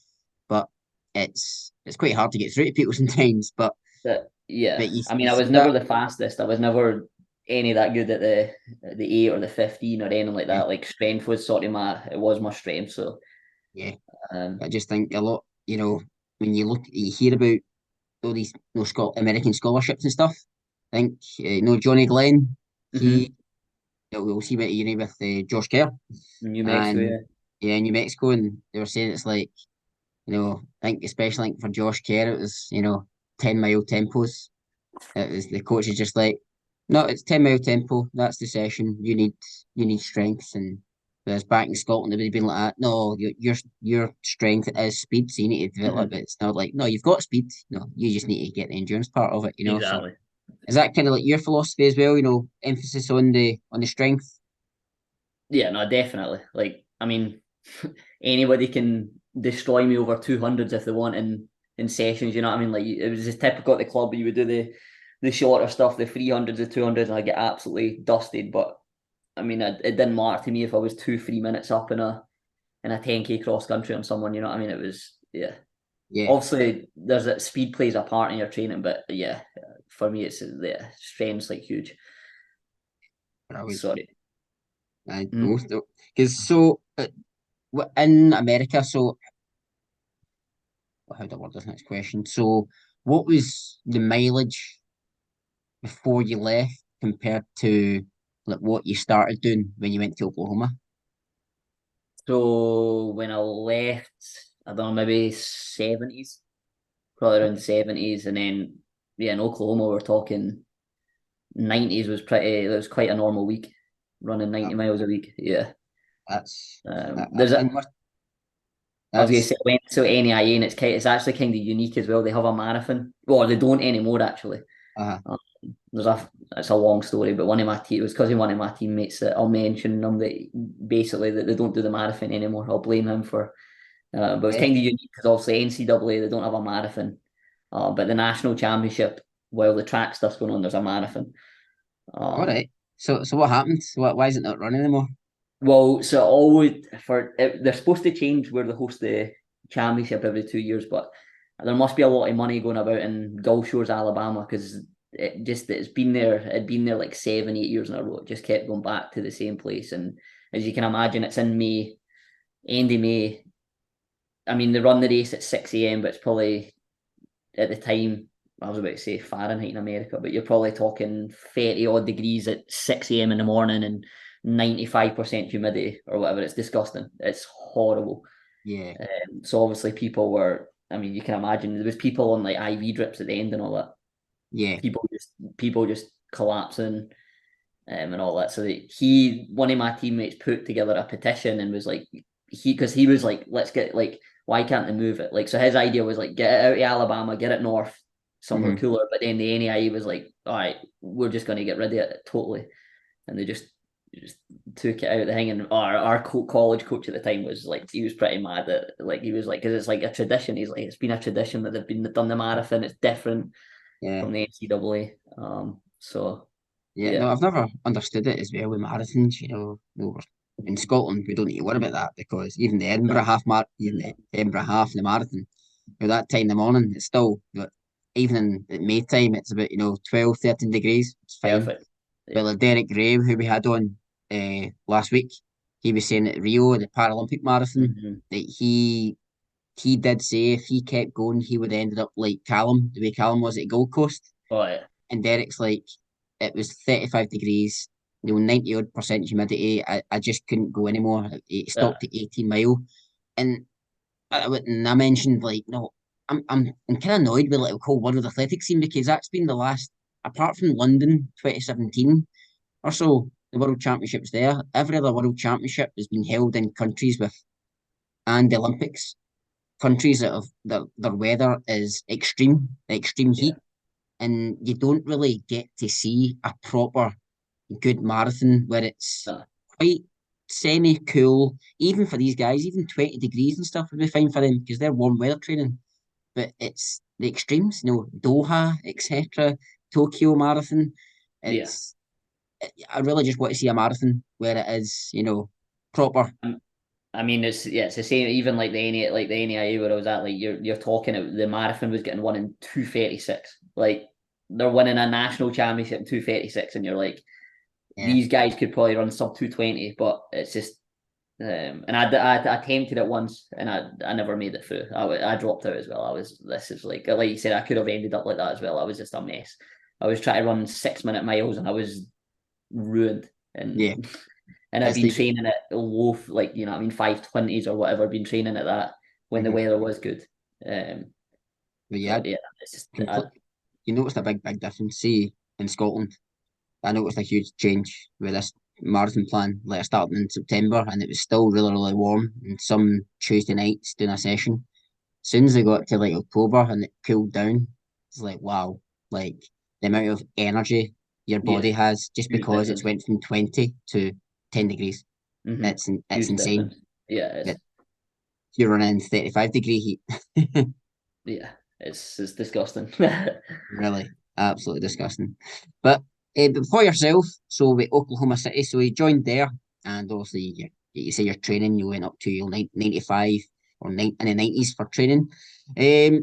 But it's quite hard to get through to people sometimes. But you, I mean, you I see was never that. the fastest. I was never any that good at the 8 or the 15 or anything like Yeah, that. Like strength was sort of my strength. So yeah. um, I just think a lot, when you hear about all these American scholarships and stuff. I think Johnny Glenn, mhm. he he went to uni with Josh Kerr New Mexico, and yeah. yeah, New Mexico, and they were saying it's like I think especially like for Josh Kerr, it was 10 mile tempos. It was the coach is just like, no, it's 10 mile tempo. That's the session. You need strength, and whereas back in Scotland, they would have been like that. No, your strength is speed, so you need to develop Mhm. it. It's not like no, you've got speed. No, you just need to get the endurance part of it. So Exactly. is that kind of like your philosophy as well? Emphasis on the strength. Yeah, no, definitely. Like, I mean, anybody can destroy me over 200s if they want in sessions. You know what I mean? Like, it was just typical at the club. You would do the shorter stuff, the 300s, the 200s, and I get absolutely dusted. But I mean, it didn't matter to me if I was 2 3 minutes up in a 10K cross country on someone. You know what I mean? It was Yeah, Obviously, there's that speed plays a part in your training, but yeah, for me, it's strength's like huge. but I would. Sorry. I Mm. most because so in America. So how do I word this next question? So what was the mileage before you left compared to like what you started doing when you went to Oklahoma? So when I left, I don't know, maybe 70s, probably around the 70s, and then in Oklahoma we're talking 90s was pretty. It was quite a normal week, running Uh, 90 miles a week. Yeah. That's There's a. and what I was gonna say that's I went to NAIA and it's actually kind of unique as well. They have a marathon. Well, they don't anymore actually. uh Um, there's a it's a long story, but it was because of one of my teammates that I'll mention them that basically that they don't do the marathon anymore. I'll blame him for. But it's yeah. kind of unique because obviously NCAA they don't have a marathon, but the national championship while the track stuff's going on, there's a marathon. All Um, right. So what happened? Why is it not running anymore? well, so always they're supposed to change where they host the championship every 2 years, but there must be a lot of money going about in Gulf Shores, Alabama, because it'd been there like 7, 8 years in a row. It just kept going back to the same place. And as you can imagine, it's in May, end of May. I mean, they run the race at 6 a.m., but it's probably at the time, I was about to say Fahrenheit in America, but you're probably talking 30 odd degrees at 6 a.m. in the morning and 95% humidity or whatever. It's disgusting. It's horrible. Yeah, So obviously people were, I mean, you can imagine there was people on like IV drips at the end and all that. yeah, People just collapsing and all that. So one of my teammates put together a petition and was like, because he was like, let's get like, why can't they move it? Like, so his idea was like, get it out of Alabama, get it north, somewhere hmm cooler. But then the NAIE was like, all right, we're just going to get rid of it totally, and they just took it out of the thing. And our college coach at the time was like, he was pretty mad that like he was like, because it's like a tradition. He's like, it's been a tradition that they've been done the marathon. It's different yeah, from the NCAA. So yeah. yeah, No, I've never understood it as well with marathons. No, in Scotland we don't need to worry about that because even the Edinburgh no, half even the no, Edinburgh half and the marathon, that time in the morning, it's still, but even at May time, it's about 12, 13 degrees. It's fine. perfect. Yeah. Well, Derek Graham, who we had on last week, he was saying at Rio, the Paralympic marathon, Mm-hmm. that he did say if he kept going, he would have ended up like Callum, the way Callum was at Gold Coast. Oh yeah, And Derek's like, it was 35 degrees, 90 odd percent humidity. I just couldn't go anymore. It yeah, stopped at 18 mile. And I mentioned like, no, I'm kind of annoyed with like the whole World Athletics scene because that's been the last, apart from London 2017 or so, the World Championships there. Every other World Championship has been held in countries with, and the Olympics, countries that have their weather is extreme yeah, heat, and you don't really get to see a proper good marathon where it's no, quite semi cool, even for these guys, even 20 degrees and stuff would be fine for them because they're warm weather training. But it's the extremes, Doha, etc., Tokyo Marathon. yeah. It's I really just want to see a marathon where it is, proper. I mean, it's the same. Even like the NAIA where I was at, like you're talking. The marathon was getting won in 2:36. Like they're winning a national championship in 2:36, and you're like, Yeah, these guys could probably run sub 2:20, but it's just. And I attempted it once, and I never made it through. I dropped out as well. This is like you said, I could have ended up like that as well. I was just a mess. I was trying to run 6 minute miles, and I was ruined. yeah. And I've It's been the training at low, like I mean, 5:20s or whatever. Been training at that when the mhm. weather was good. Um, But yeah, but yeah, it's just you noticed a big difference. See in Scotland, I noticed a huge change with this marathon plan. Like I started in September, and it was still really warm. And some Tuesday nights doing a session. As soon as they got to like October and it cooled down, it's like wow, like the amount of energy your yeah, body has just huge because it's difference. went from 20 to 10 degrees. Mm-hmm. It's Huge insane. difference. Yeah, That you're running 35-degree heat. it's disgusting. Really, absolutely disgusting. But for yourself, so with Oklahoma City, so you joined there, and obviously you say you're training. You went up to your 95 or in the 90s for training.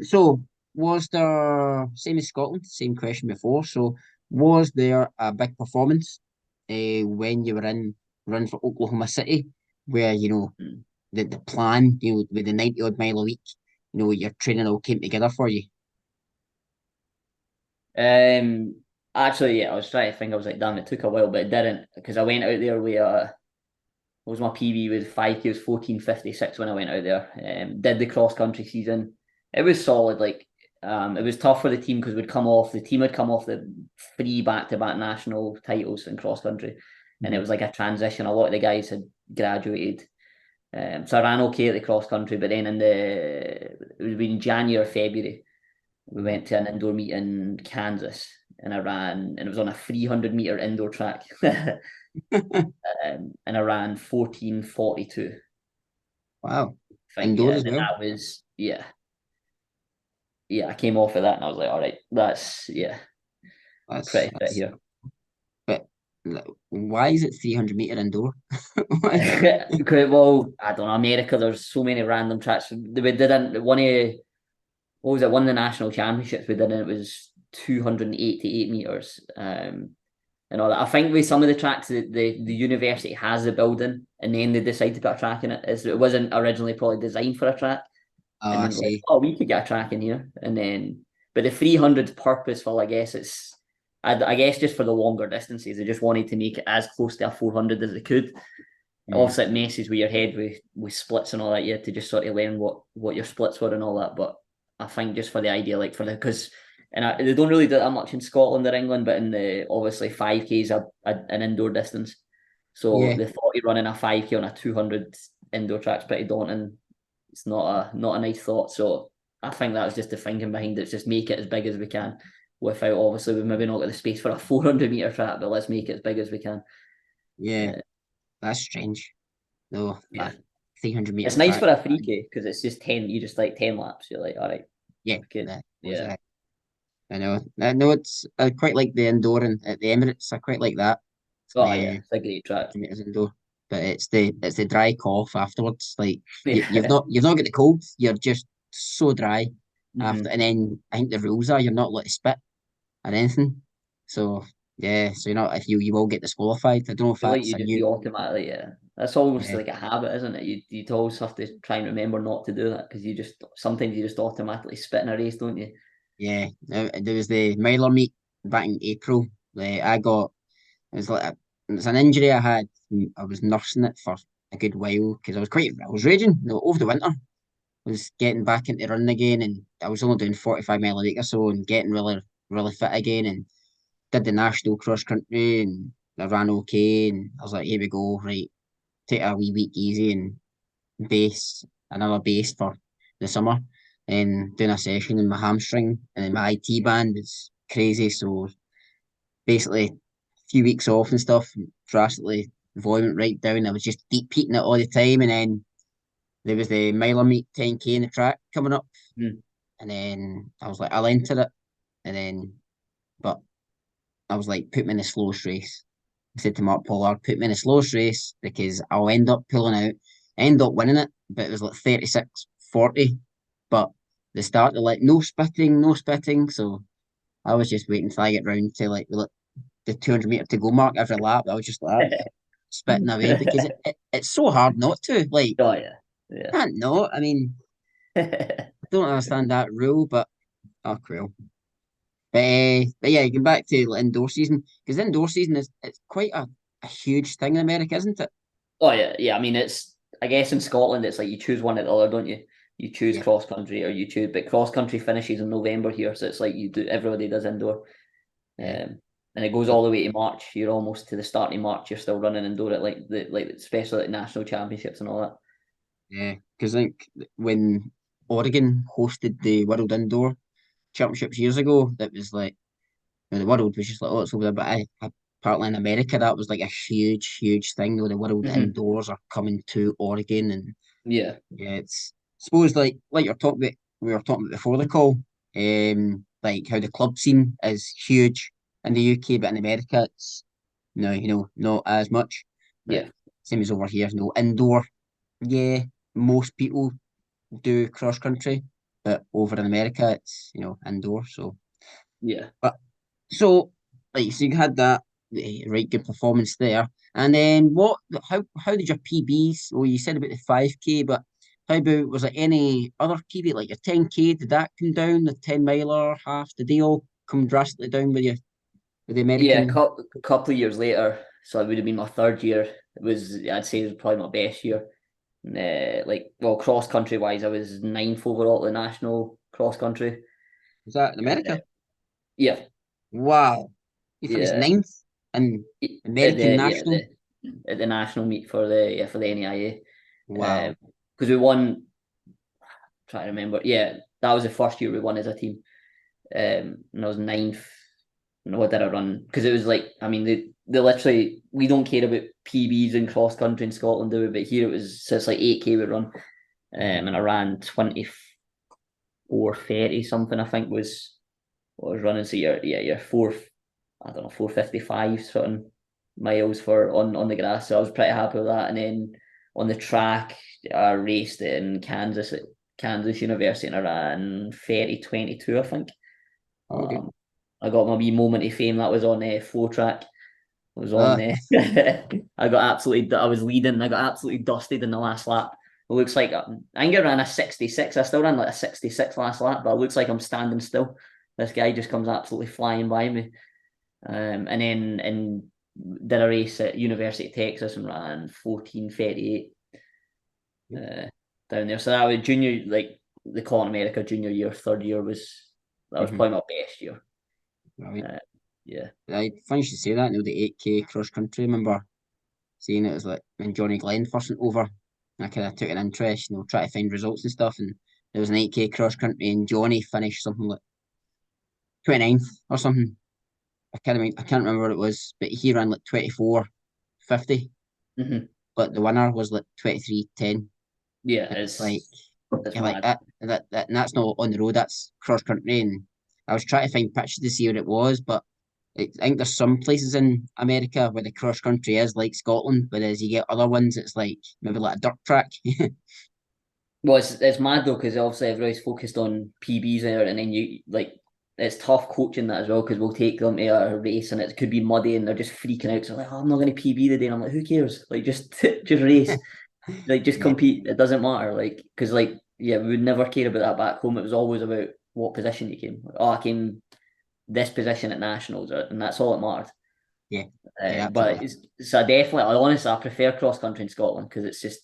So was there same as Scotland? Same question before. So was there a big performance, when you were in run for Oklahoma City, where the plan, with the 90 odd mile a week, your training all came together for you? um, Actually, yeah, I was trying to think. I was like, damn, it took a while, but it didn't because I went out there with what was my PB with 5K was 14:56 when I went out there. Did the cross country season. It was solid. Like it was tough for the team because the team had come off the 3 back-to-back national titles in cross country, and it Mhm. was like a transition. A lot of the guys had graduated. So I ran okay at the cross country, but then it was in January or February. We went to an indoor meet in Kansas, and I ran, and it was on a 300-meter indoor track. And I ran 14:42. Wow. I think, Indoor yeah, as and well. that was, yeah, I came off of that and I was like, all right, that's, yeah, That's pretty fit that's here. but why is it 300-meter indoor? Why? Okay, well, I don't know, America, there's so many random tracks. They didn't, what was it? One of the national championships we did, and it was 288 meters. And all that. I think with some of the tracks that the university has a building, and then they decide to put a track in it. It wasn't originally probably designed for a track, Oh, and I then like, see. oh, we could get a track in here, and then but the 300's purposeful. I guess I guess just for the longer distances, they just wanted to make it as close to a 400 as they could. Mm. Obviously, it messes with your head with splits and all that. You had to just sort of learn what your splits were and all that. But I think just for the idea, like for the because they don't really do that much in Scotland or England, but in the obviously 5K is an indoor distance. So Yeah, the thought of running a 5K on a 200 indoor track's pretty daunting. It's not a nice thought. So I think that was just the thinking behind it. Just make it as big as we can without obviously we've maybe not got the space for a 400-meter track, but let's make it as big as we can. yeah, Uh, that's strange. No, yeah. a 300 meter It's nice track. for a 3K because it's just 10, you just like 10 laps. You're like, all right, Yeah, we could, that was yeah. it. I know. I know it's. I quite like the indoor and at the Emirates. I quite like that. Oh, yeah, The it's a great track. meters indoor, but it's the dry cough afterwards. Like you've Yeah. not got the cold. You're just so dry after, Mm-hmm. and then I think the rules are you're not allowed to spit or anything. So yeah, so you're not if you will get disqualified. I don't know if Feel like that's you a just new. you automatically, yeah. That's almost Yeah, like a habit, isn't it? You always have to try and remember not to do that because you just sometimes you just automatically spit in a race, don't you? yeah. There was the miler meet back in April. I got it was like it's an injury I had. I was nursing it for a good while because I was raging over the winter. I was getting back into running again, and I was only doing 45 mile a week or so, and getting really fit again, and did the national cross country, and I ran okay, and I was like, here we go, right, take a wee week easy and base another base for the summer, and doing a session in my hamstring and then my IT band was crazy, so basically a few weeks off and stuff, drastically volume went right down. I was just deep heating it all the time, and then there was the miler meet 10K in the track coming up, Mm. and then I was like, I'll enter it, and then but I was like, put me in the slowest race. I said to Mark Pollard, put me in the slowest race because I'll end up pulling out, end up winning it, but it was like 36-40. But the start, like, no spitting, no spitting. So I was just waiting till I get round to like the 200-meter to go mark every lap. I was just like spitting away because it's so hard not to. Like, Oh yeah, yeah. can't not. I mean, I don't understand that rule, but oh, cool. But yeah, going back to like, indoor season because indoor season is it's quite a huge thing in America, isn't it? Oh yeah, yeah. I mean, it's I guess in Scotland it's like you choose one or the other, don't you? You choose Yeah, cross country or you choose, but cross country finishes in November here, so it's like you do everybody does indoor, yeah, and it goes but all the way to March. You're almost to the start of March. You're still running indoor at like especially like national championships and all that. yeah, because I think when Oregon hosted the World Indoor Championships years ago, that was like the world was just like, oh, it's over there. But apparently in America, that was like a huge thing. The World Mm-hmm. Indoors are coming to Oregon, and Yeah, yeah, it's suppose like you're talking about, we were talking about before the call, like how the club scene is huge in the UK, but in America, it's no, not as much. But yeah, same as over here, no indoor. Yeah, most people do cross country, but over in America, it's indoor. So, yeah. but so like so you had that right good performance there, and then how did your PBs? Well, you said about the 5K, but how about was there any other PB like your 10K? Did that come down? The 10 miler, half? Did they all come drastically down with the Yeah, American? couple of years later, so it would have been my third year. I'd say it was probably my best year. Like, well, cross country wise, I was ninth overall at the national cross country. Was that in Uh, America? yeah, Wow, you finished yeah, ninth in at American the yeah national. at the national meet for the NEIA. Wow. Because we won. Trying to remember, yeah, that was the first year we won as a team. And I was ninth. No, what did I run? Because it was like, I mean, they literally, we don't care about PBs in cross country in Scotland, do we? But here it was, so it's like 8K we run. And I ran 24:30 something, I think was what I was running. So you're fourth, I don't know, 4:55 something miles for on the grass. So I was pretty happy with that. And then on the track, I raced it in Kansas. Kansas University, and I ran 30:22, I think. Okay. Um, I got my wee moment of fame. That was on flow track. I was on Uh, there. I was leading. I got absolutely dusted in the last lap. It looks like I think I ran a 66. I still ran like a 66 last lap, but it looks like I'm standing still. This guy just comes absolutely flying by me. And then did a race at University of Texas and ran 14:38 down there. So that was junior, like the Con America junior year, third year that was mhm. probably my best year. Right. Uh, yeah. I funny you should say that. You know, the 8K cross country. I remember seeing it was like when Johnny Glenn first went over. I kind of took an interest, try to find results and stuff. And there was an 8K cross country, and Johnny finished something like 29th or something. I can't remember what it was, but he ran like 24:50. Hmm. But the winner was like 23:10. Yeah, It's like it's you're like mad. and that's not on the road. That's cross country. And I was trying to find pictures to see what it was, but I think there's some places in America where the cross country is like Scotland, whereas you get other ones, it's like maybe like a dirt track. Well, it's mad though because obviously everybody's focused on PBs there, and then you like it's tough coaching that as well because we'll take them to a race and it could be muddy and they're just freaking out. So like, oh, I'm not going to PB today, and I'm like, who cares? Like, just just race, like just Yeah, compete. It doesn't matter, like because like yeah, we would never care about that back home. It was always about what position you came. Oh, I came this position at nationals, and that's all it mattered. yeah, yeah, But absolutely. so definitely, honestly, I prefer cross country in Scotland because it's just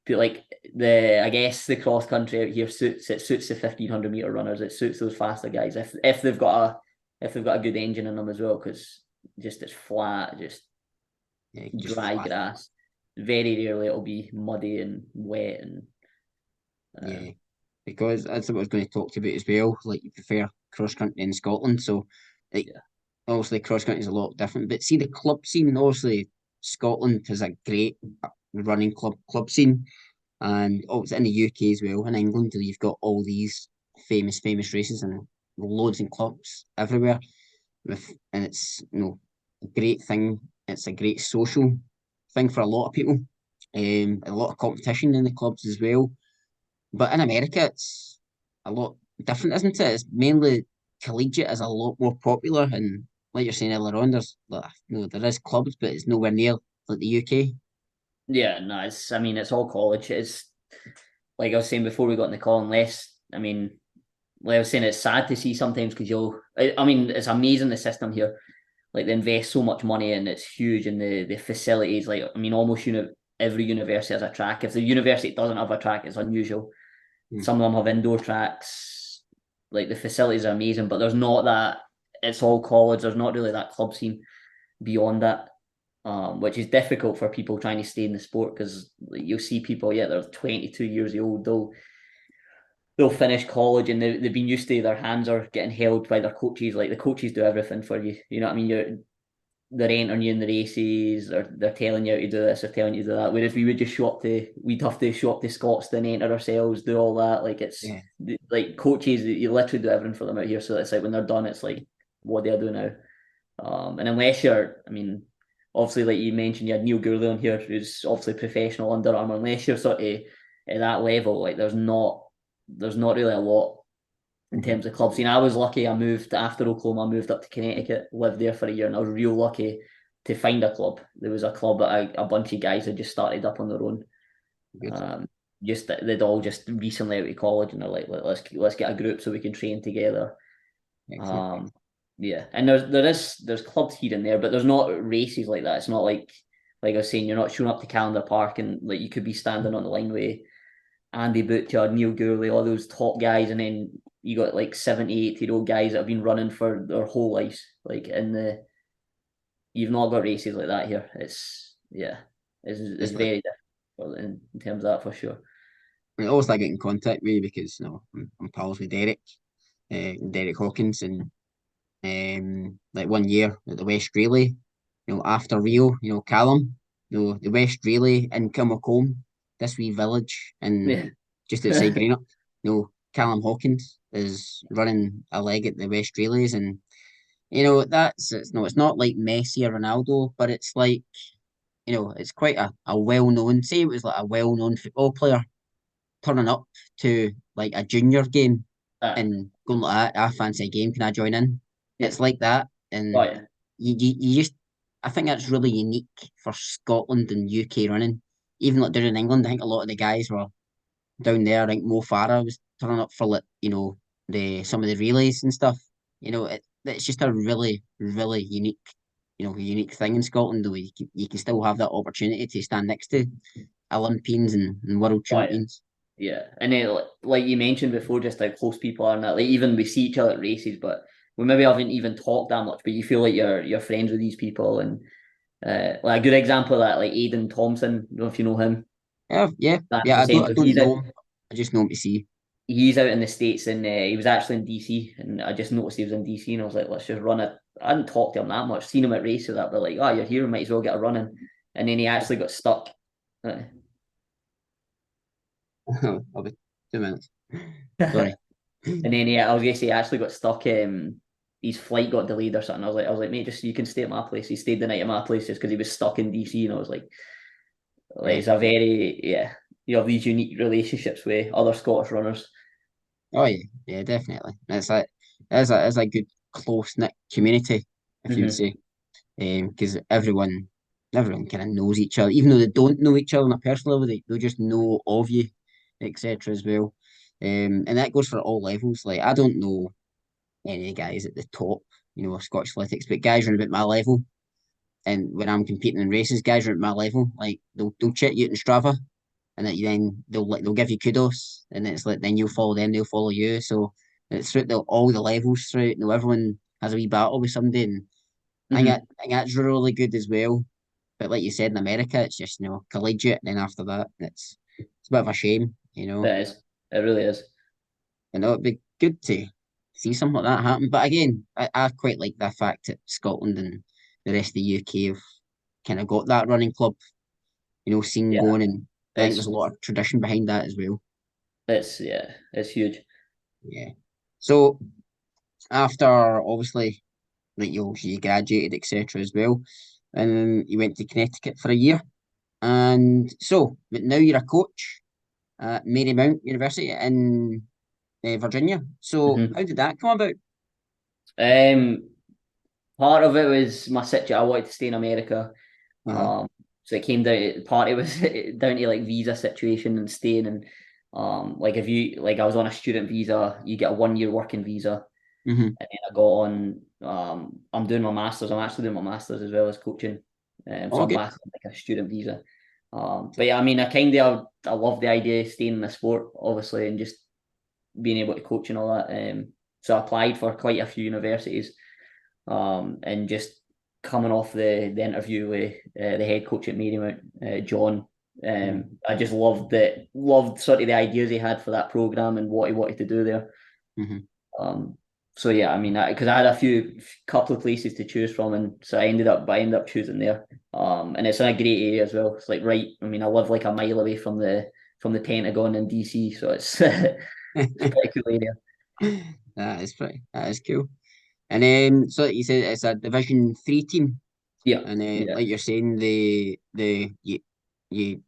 like I guess the cross country out here suits the 1,500 meter runners. It suits those faster guys if they've got a good engine in them as well because just it's flat, just Yeah, just dry flat. grass. Very rarely it'll be muddy and wet and uh, Yeah, because that's what I was going to talk to you about as well. Like you prefer cross country in Scotland, so like yeah, obviously cross country is a lot different. But see the club scene, obviously Scotland has a great running club scene, and obviously in the UK as well. In England, you've got all these famous races and loads and clubs everywhere. And it's a great thing. It's a great social thing for a lot of people. A lot of competition in the clubs as well. But in America, it's a lot different, isn't it? It's mainly collegiate is a lot more popular, and like you're saying earlier on, there's like, there is clubs, but it's nowhere near like the UK. yeah. No, it's I mean it's all college. It's like I was saying before we got in the call. Unless I mean, like I was saying, it's sad to see sometimes because I mean, it's amazing the system here. Like they invest so much money and it's huge and the facilities. Like I mean, almost every university has a track. If the university doesn't have a track, it's unusual. Mm. Some of them have indoor tracks. Like the facilities are amazing, but there's not that. It's all college. There's not really that club scene beyond that, which is difficult for people trying to stay in the sport because like, you'll see people, yeah, they're 22 years old. They'll finish college and they've been used to their hands are getting held by their coaches. Like the coaches do everything for you. You know what I mean? They're entering you in the races, or they're telling you how to do this, or telling you to do that. Whereas we'd have to show up to Scotstoun, enter ourselves, do all that. Like it's Yeah, like coaches, you literally do everything for them out here. So it's like when they're done, it's like, what do I do now? And unless I mean, obviously, like you mentioned, you had Neil Gourley on here, who's obviously professional Under Armour. Unless you're sort of at that level, like there's not really a lot in hmm terms of club scene. I was lucky. I moved after Oklahoma. I moved up to Connecticut, lived there for a year, and I was real lucky to find a club. There was a club that a bunch of guys had just started up on their own. good, Um, just they'd all just recently out of college, and they're like, let's get a group so we can train together. excellent. Um, yeah, and there's clubs here and there, but there's not races like that. It's not like I was saying, you're not showing up to Calendar Park and like you could be standing on the line with Andy Butcher, Neil Gourley, all those top guys, and then you got like 70, 80-year-old guys that have been running for their whole lives. Like in the you've not got races like that here. It's yeah, it's It's like very different in terms of that for sure. I always like get in contact with you because I'm pals with Derek Hawkins, and like one year at the West Relay, after Rio, Callum, the West Relay in Kilmacombe, this wee village Yeah, and just outside Greenup, Callum Hawkins is running a leg at the West Relays, and it's not like Messi or Ronaldo, but it's like it's quite a well known. Say it was like a well known football player. turning up to like a junior game uh, and going like that, I fancy a game, can I join in? yeah, It's like that. And right, you just, I think that's really unique for Scotland and UK running. Even like down in England, I think a lot of the guys were down there. I think Mo Farah was turning up for like, the some of the relays and stuff. It's just a really, really unique, unique thing in Scotland. Though you can still have that opportunity to stand next to Olympians and world right. champions. Yeah, and then like you mentioned before, just how close people are, and that like even we see each other at races, but we maybe haven't even talked that much. But you feel like you're friends with these people, and like a good example of that, like Aidan Thompson. I don't know if you know him. Yeah, yeah, That's yeah. the I don't, same. I So don't know him. I just know him to see. he's out in the States, and he was actually in DC, and I just noticed he was in DC, and I was like, let's just run it. I hadn't talked to him that much, seen him at races that, but like, oh, you're here, might as well get a run in. And then he actually got stuck. Uh, I'll be 2 minutes. and Sorry. then I was gonna say he actually got stuck. His flight got delayed or something. I was like, mate, just you can stay at my place. He stayed the night at my place just because he was stuck in DC, and I was like, Yeah. it's a very yeah. You have these unique relationships with other Scottish runners. Oh yeah, yeah, definitely. It's a good close knit community, if you would Hmm. say, because everyone kind of knows each other, even though they don't know each other on a personal level, they just know of you, etc. as well. And that goes for all levels. Like I don't know any guys at the top, of Scottish athletics, but guys around about my level, and when I'm competing in races, guys around my level, like they'll check you out in Strava, and then they'll give you kudos, and it's like then you'll follow them, they'll follow you. So it's through all the levels through it. Everyone has a wee battle with somebody, and Hmm. I think that's really good as well. But like you said, in America, it's just collegiate. Then after that, it's a bit of a shame, It is. It really is. It'd be good to see something like that happen. But again, I quite like the fact that Scotland and the rest of the UK have kind of got that running club, scene Yeah. going, and I think there's It's a lot of tradition behind that as well. it's huge. Yeah. So after obviously like you graduated etc as well, and then you went to Connecticut for a year, and so but now you're a coach at Marymount University in Virginia. So Hmm. how did that come about? Um, part of it was my situation. I wanted to stay in America. Uh-huh. So it came down to part. It was down to like visa situation and staying, and like if you like, I was on a student visa, you get a 1 year working visa, Hmm. and then I got on. I'm doing my masters. I'm actually doing my masters as well as coaching. So All I'm good. back on like a student visa. But yeah, I mean, I love the idea of staying in the sport, obviously, and just being able to coach and all that. So I applied for quite a few universities, and just coming off the interview with the head coach at Marymount, John. I just loved sort of the ideas he had for that program and what he wanted to do there. Mm-hmm. Um, so yeah, I mean, because I had a couple of places to choose from, and so I ended up choosing there. And it's in a great area as well. It's like right. I mean, I live like a mile away from the Pentagon in DC, so it's it's quite a cool area. That is cool. And then so like you said it's a Division 3 team, Yeah, and yeah, like you're saying you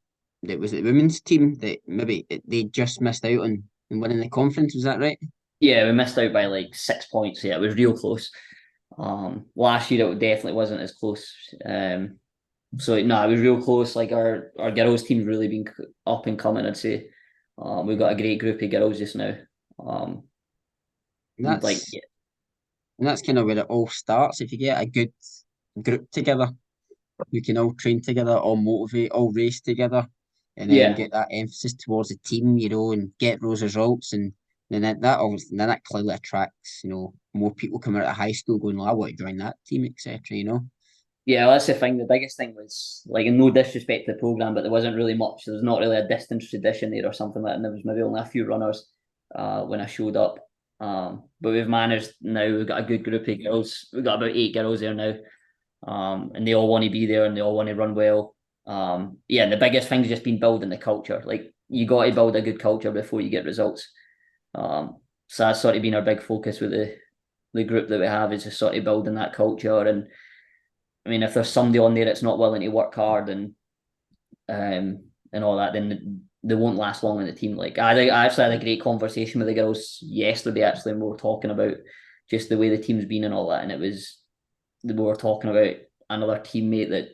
that was the women's team that maybe they just missed out on winning the conference. Was that right? yeah. We missed out by like 6 points. Yeah, it was real close. Last year it definitely wasn't as close. So no, it was real close. Like our girls team's really been up and coming. I'd say. We've got a great group of girls just now. Um, And like that's and that's kind of where it all starts. If you get a good group together, we can all train together, all motivate, all race together, and then yeah, get that emphasis towards the team, and get those results, and then that clearly attracts, more people coming out of high school going, well, I want to join that team, etc. yeah. That's the thing. The biggest thing was like, no disrespect to the program, but there wasn't really much. There was not really a distance tradition there or something like that. And there was maybe only a few runners when I showed up. But we've managed now. We've got a good group of girls. We've got about 8 girls there now. And they all want to be there and they all want to run well. Yeah, the biggest thing's just been building the culture. Like you got to build a good culture before you get results. So that's sort of been our big focus with the group that we have is just sort of building that culture. And I mean, if there's somebody on there that's not willing to work hard and all that, then they won't last long in the team. Like I think I actually had a great conversation with the girls yesterday, actually, and we were talking about just the way the team's been and all that. And we were talking about another teammate that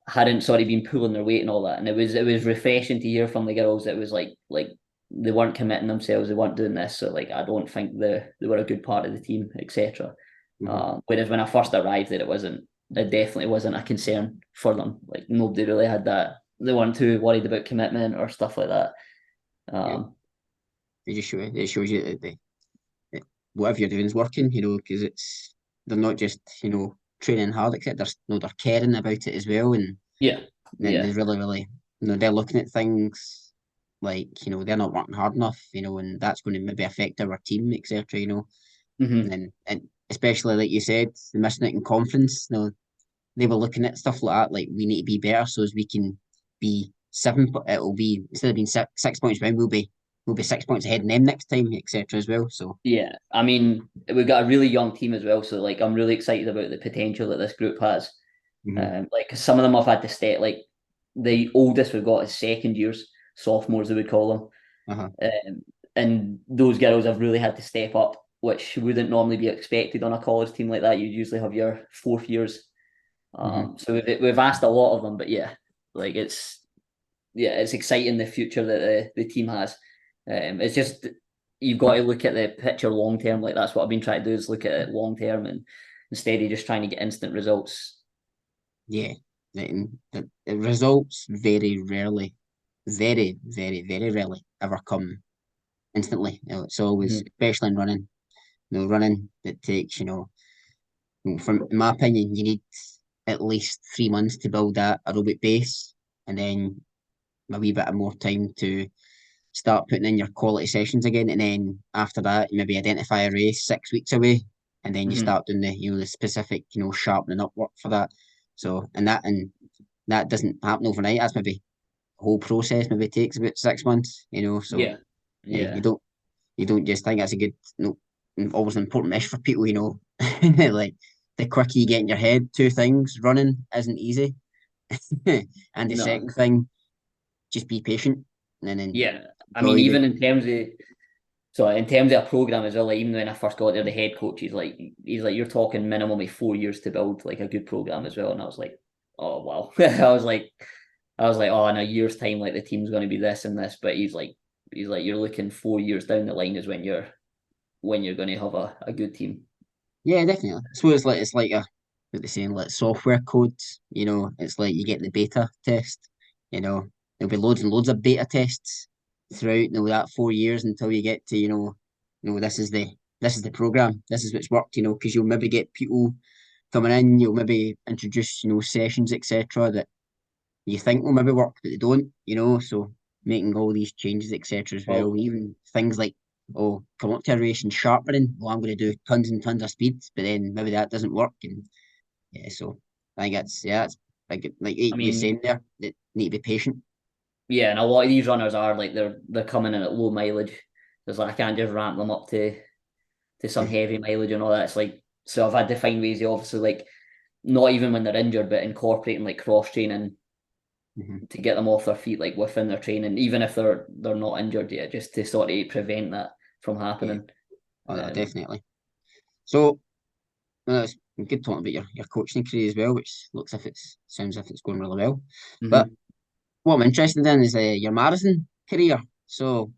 hadn't sort of been pulling their weight and all that. And it was refreshing to hear from the girls. It was like they weren't committing themselves, they weren't doing this. So like I don't think they were a good part of the team, etc. Whereas when I first arrived there, it definitely wasn't a concern for them. Like nobody really had that. They weren't too worried about commitment or stuff like that. Yeah. Um, It shows you that that whatever you're doing is working, because they're not just, training hard, except they're caring about it as well. And yeah, then yeah, they're really, really, they're looking at things like, they're not working hard enough, and that's going to maybe affect our team, etc., hmm and especially like you said, the missing out in conference, they were looking at stuff like that, like we need to be better so as we can be seven. It'll be instead of being 6 points behind, we'll be 6 points ahead in them next time, etc. as well. So yeah. I mean, we've got a really young team as well, so like I'm really excited about the potential that this group has. mhm. Like some of them have had to stay. Like the oldest we've got is second years, sophomores they would call Uh-huh. them, and those girls have really had to step up, which wouldn't normally be expected on a college team like that. You usually have your fourth years. Hmm. So we've asked a lot of them, but yeah, like it's exciting the future that the team has. It's just you've got to look at the picture long term. Like that's what I've been trying to do is look at it long term and instead of just trying to get instant results. Yeah, the results very, very, very rarely ever come instantly. It's always, Mhm. especially in running. Running it takes, from in my opinion, you need at least 3 months to build that aerobic base, and then a wee bit of more time to start putting in your quality sessions again. And then after that, you maybe identify a race 6 weeks away, and then you Mhm. start doing the specific, sharpening up work for that. So, and that doesn't happen overnight. That's maybe the whole process maybe takes about 6 months, So Yeah. yeah, you Yeah. don't you don't just think that's a good, always an important measure for people, like the quicker you get in your head, two things, running isn't easy. And the No. second thing, just be patient and then Yeah. I mean, enjoy the. even in terms of a program as well, like even when I first got there, the head coach he's like, you're talking minimum of 4 years to build like a good program as well. And I was like, oh wow. I was like, oh, in a year's time, like the team's gonna be this and this. But he's like, you're looking 4 years down the line is when you're gonna have a good team. Yeah, definitely. So it's like what they saying, like software codes. It's like you get the beta test. There'll be loads and loads of beta tests throughout, that 4 years until you get to, this is the program. This is what's worked. Because you'll maybe get people coming in. You'll maybe introduce, sessions, etc. that you think will maybe work, but they don't. So making all these changes, etc. as well. Well, Even things like, oh, come up to a race and sharpening. Well, I'm going to do tons and tons of speed, but then maybe that doesn't work. And yeah, so I think it's like I you mean, saying there, that need to be patient. yeah, and a lot of these runners are like they're coming in at low mileage. There's like I can't just ramp them up to some heavy mileage and all that. It's like so I've had to find ways to obviously like not even when they're injured, but incorporating like cross training Hmm. to get them off their feet like within their training, even if they're not injured yet, just to sort of prevent that from Yeah, happening. oh, no, Um, definitely. So it's good talking about your coaching career as well, which sounds if it's going really well. But mhm. what I'm interested in is your marathon career. So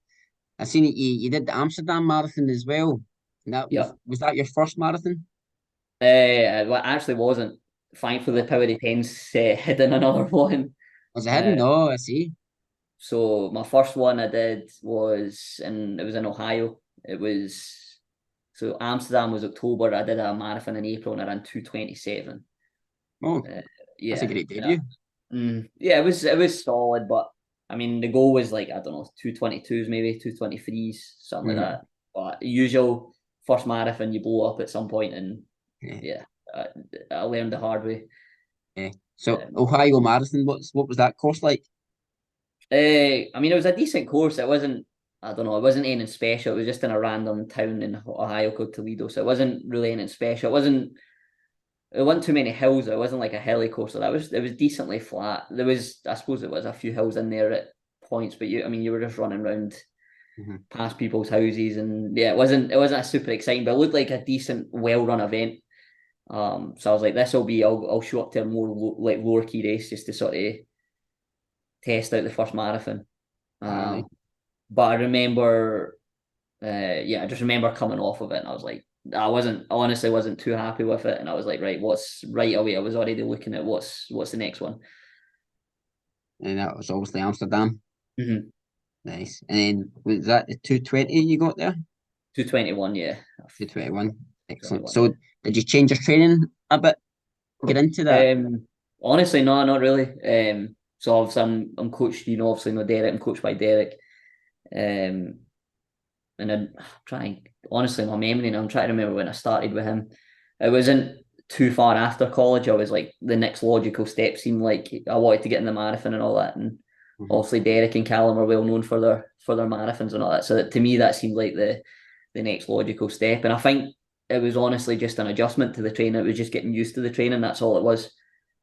I seen that you did the Amsterdam marathon as well. And that Yeah. was that your first marathon? Well, it actually wasn't. Thankfully, the Power Depends hidden another one. Was it hidden? Uh, No, I see. so my first one I did it was in Ohio. It was so Amsterdam was October. I did a marathon in April and I ran 2:27. Oh, Uh, that's a yeah, great yeah, debut. yeah. It was solid, but I mean the goal was like I don't know 2:22s maybe 2:23s something like Hmm. that. But usual first marathon you blow up at some point and Yeah, yeah, I, I learned the hard way. yeah. So Um, Ohio Marathon, what was that course like? I mean, it was a decent course. It wasn't, I don't know, it wasn't anything special. It was just in a random town in Ohio called Toledo. So it wasn't really anything special. It wasn't too many hills. It wasn't like a hilly course. So it was decently flat. I suppose, it was a few hills in there at points, but you were just running around hmm past people's houses, and yeah, it wasn't a super exciting, but it looked like a decent, well run event. So I was like, this will be. I'll show up to a more like lower key race just to sort of test out the first marathon. Aye. But I remember, yeah, I just remember coming off of it, and I was like, I honestly wasn't too happy with it, and I was like, right, what's right away? I was already looking at what's the next one. And that was obviously Amsterdam. Mm-hmm. Nice. And then was that the 220 you got there? 221, yeah, 221. Excellent. 21, yeah. So did you change your training a bit? Get into that. Honestly, no, not really. So obviously I'm coached, obviously no Derek, I'm coached by Derek. Um, and then trying honestly my memory now, I'm trying to remember when I started with him. It wasn't too far after college. I was like the next logical step seemed like I wanted to get in the marathon and all that. And hmm obviously Derek and Callum are well known for their marathons and all that. So to me that seemed like the next logical step. And I think it was honestly just an adjustment to the training. It was just getting used to the training. That's all it was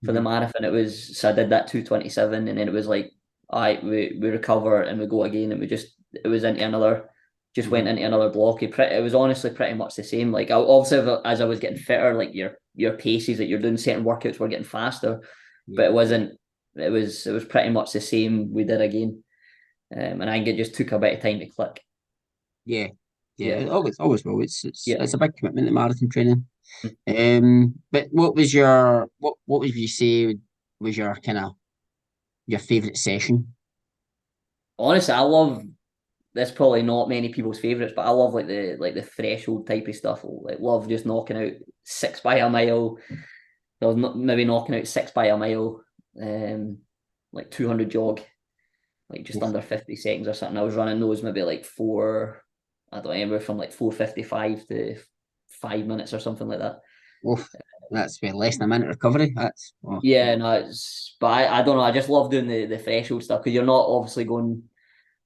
for the hmm marathon. It was so I did that 227 and then it was like, all right, we recover and we go again and it was into another just hmm went into another block. It was honestly pretty much the same. Like obviously as I was getting fitter, like your paces that you're doing certain workouts were getting faster, Yeah. but it wasn't. It was pretty much the same we did again. And I think it just took a bit of time to click. Yeah. Yeah. Yeah, It always will. yeah. It's a big commitment to marathon training. But what was your what would you say was your kind of your favorite session? Honestly, I love. That's probably not many people's favorites, but I love like the threshold type of stuff. Like love just knocking out 6 by a mile. I was maybe knocking out 6 by a mile, um, like 200 jog, like just Oof, under 50 seconds or something. I was running those maybe like I don't remember from like 4:55 to 5 minutes or something like that. oof. That's way less than a minute recovery. That's oh, Yeah, no, but I don't know. I just love doing the threshold stuff because you're not obviously going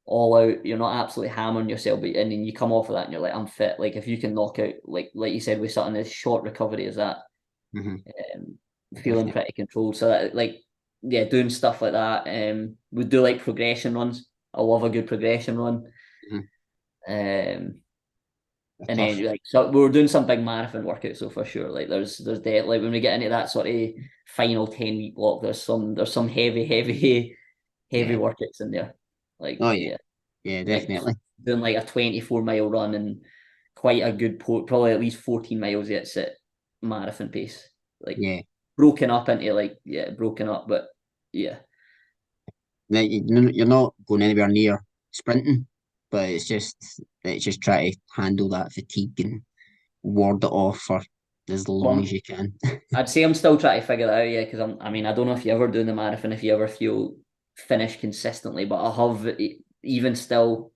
all out. You're not absolutely hammering yourself, but and then you come off of that and you're like, I'm fit. Like if you can knock out, like you said, with something as short recovery as that, hmm um, feeling definitely. pretty controlled. So that like yeah, doing stuff like that. We do like progression runs. I love a good progression run. hmm Um, They're and tough. then like so we were doing some big marathon workouts, so for sure. Like there's like when we get into that sort of final 10 week block, there's some heavy Yeah. workouts in there. Like Oh yeah. yeah, Yeah, like definitely. doing like a 24-mile run and quite a good probably at least 14 miles it's at marathon pace. Like Yeah. broken up into like yeah, broken up, but yeah. Like, you're not going anywhere near sprinting, but it's just try to handle that fatigue and ward it off for as long as Well, you can. I'd say I'm still trying to figure that out, yeah, because I don't know if you ever do the marathon, if you ever feel finish consistently, but I have even still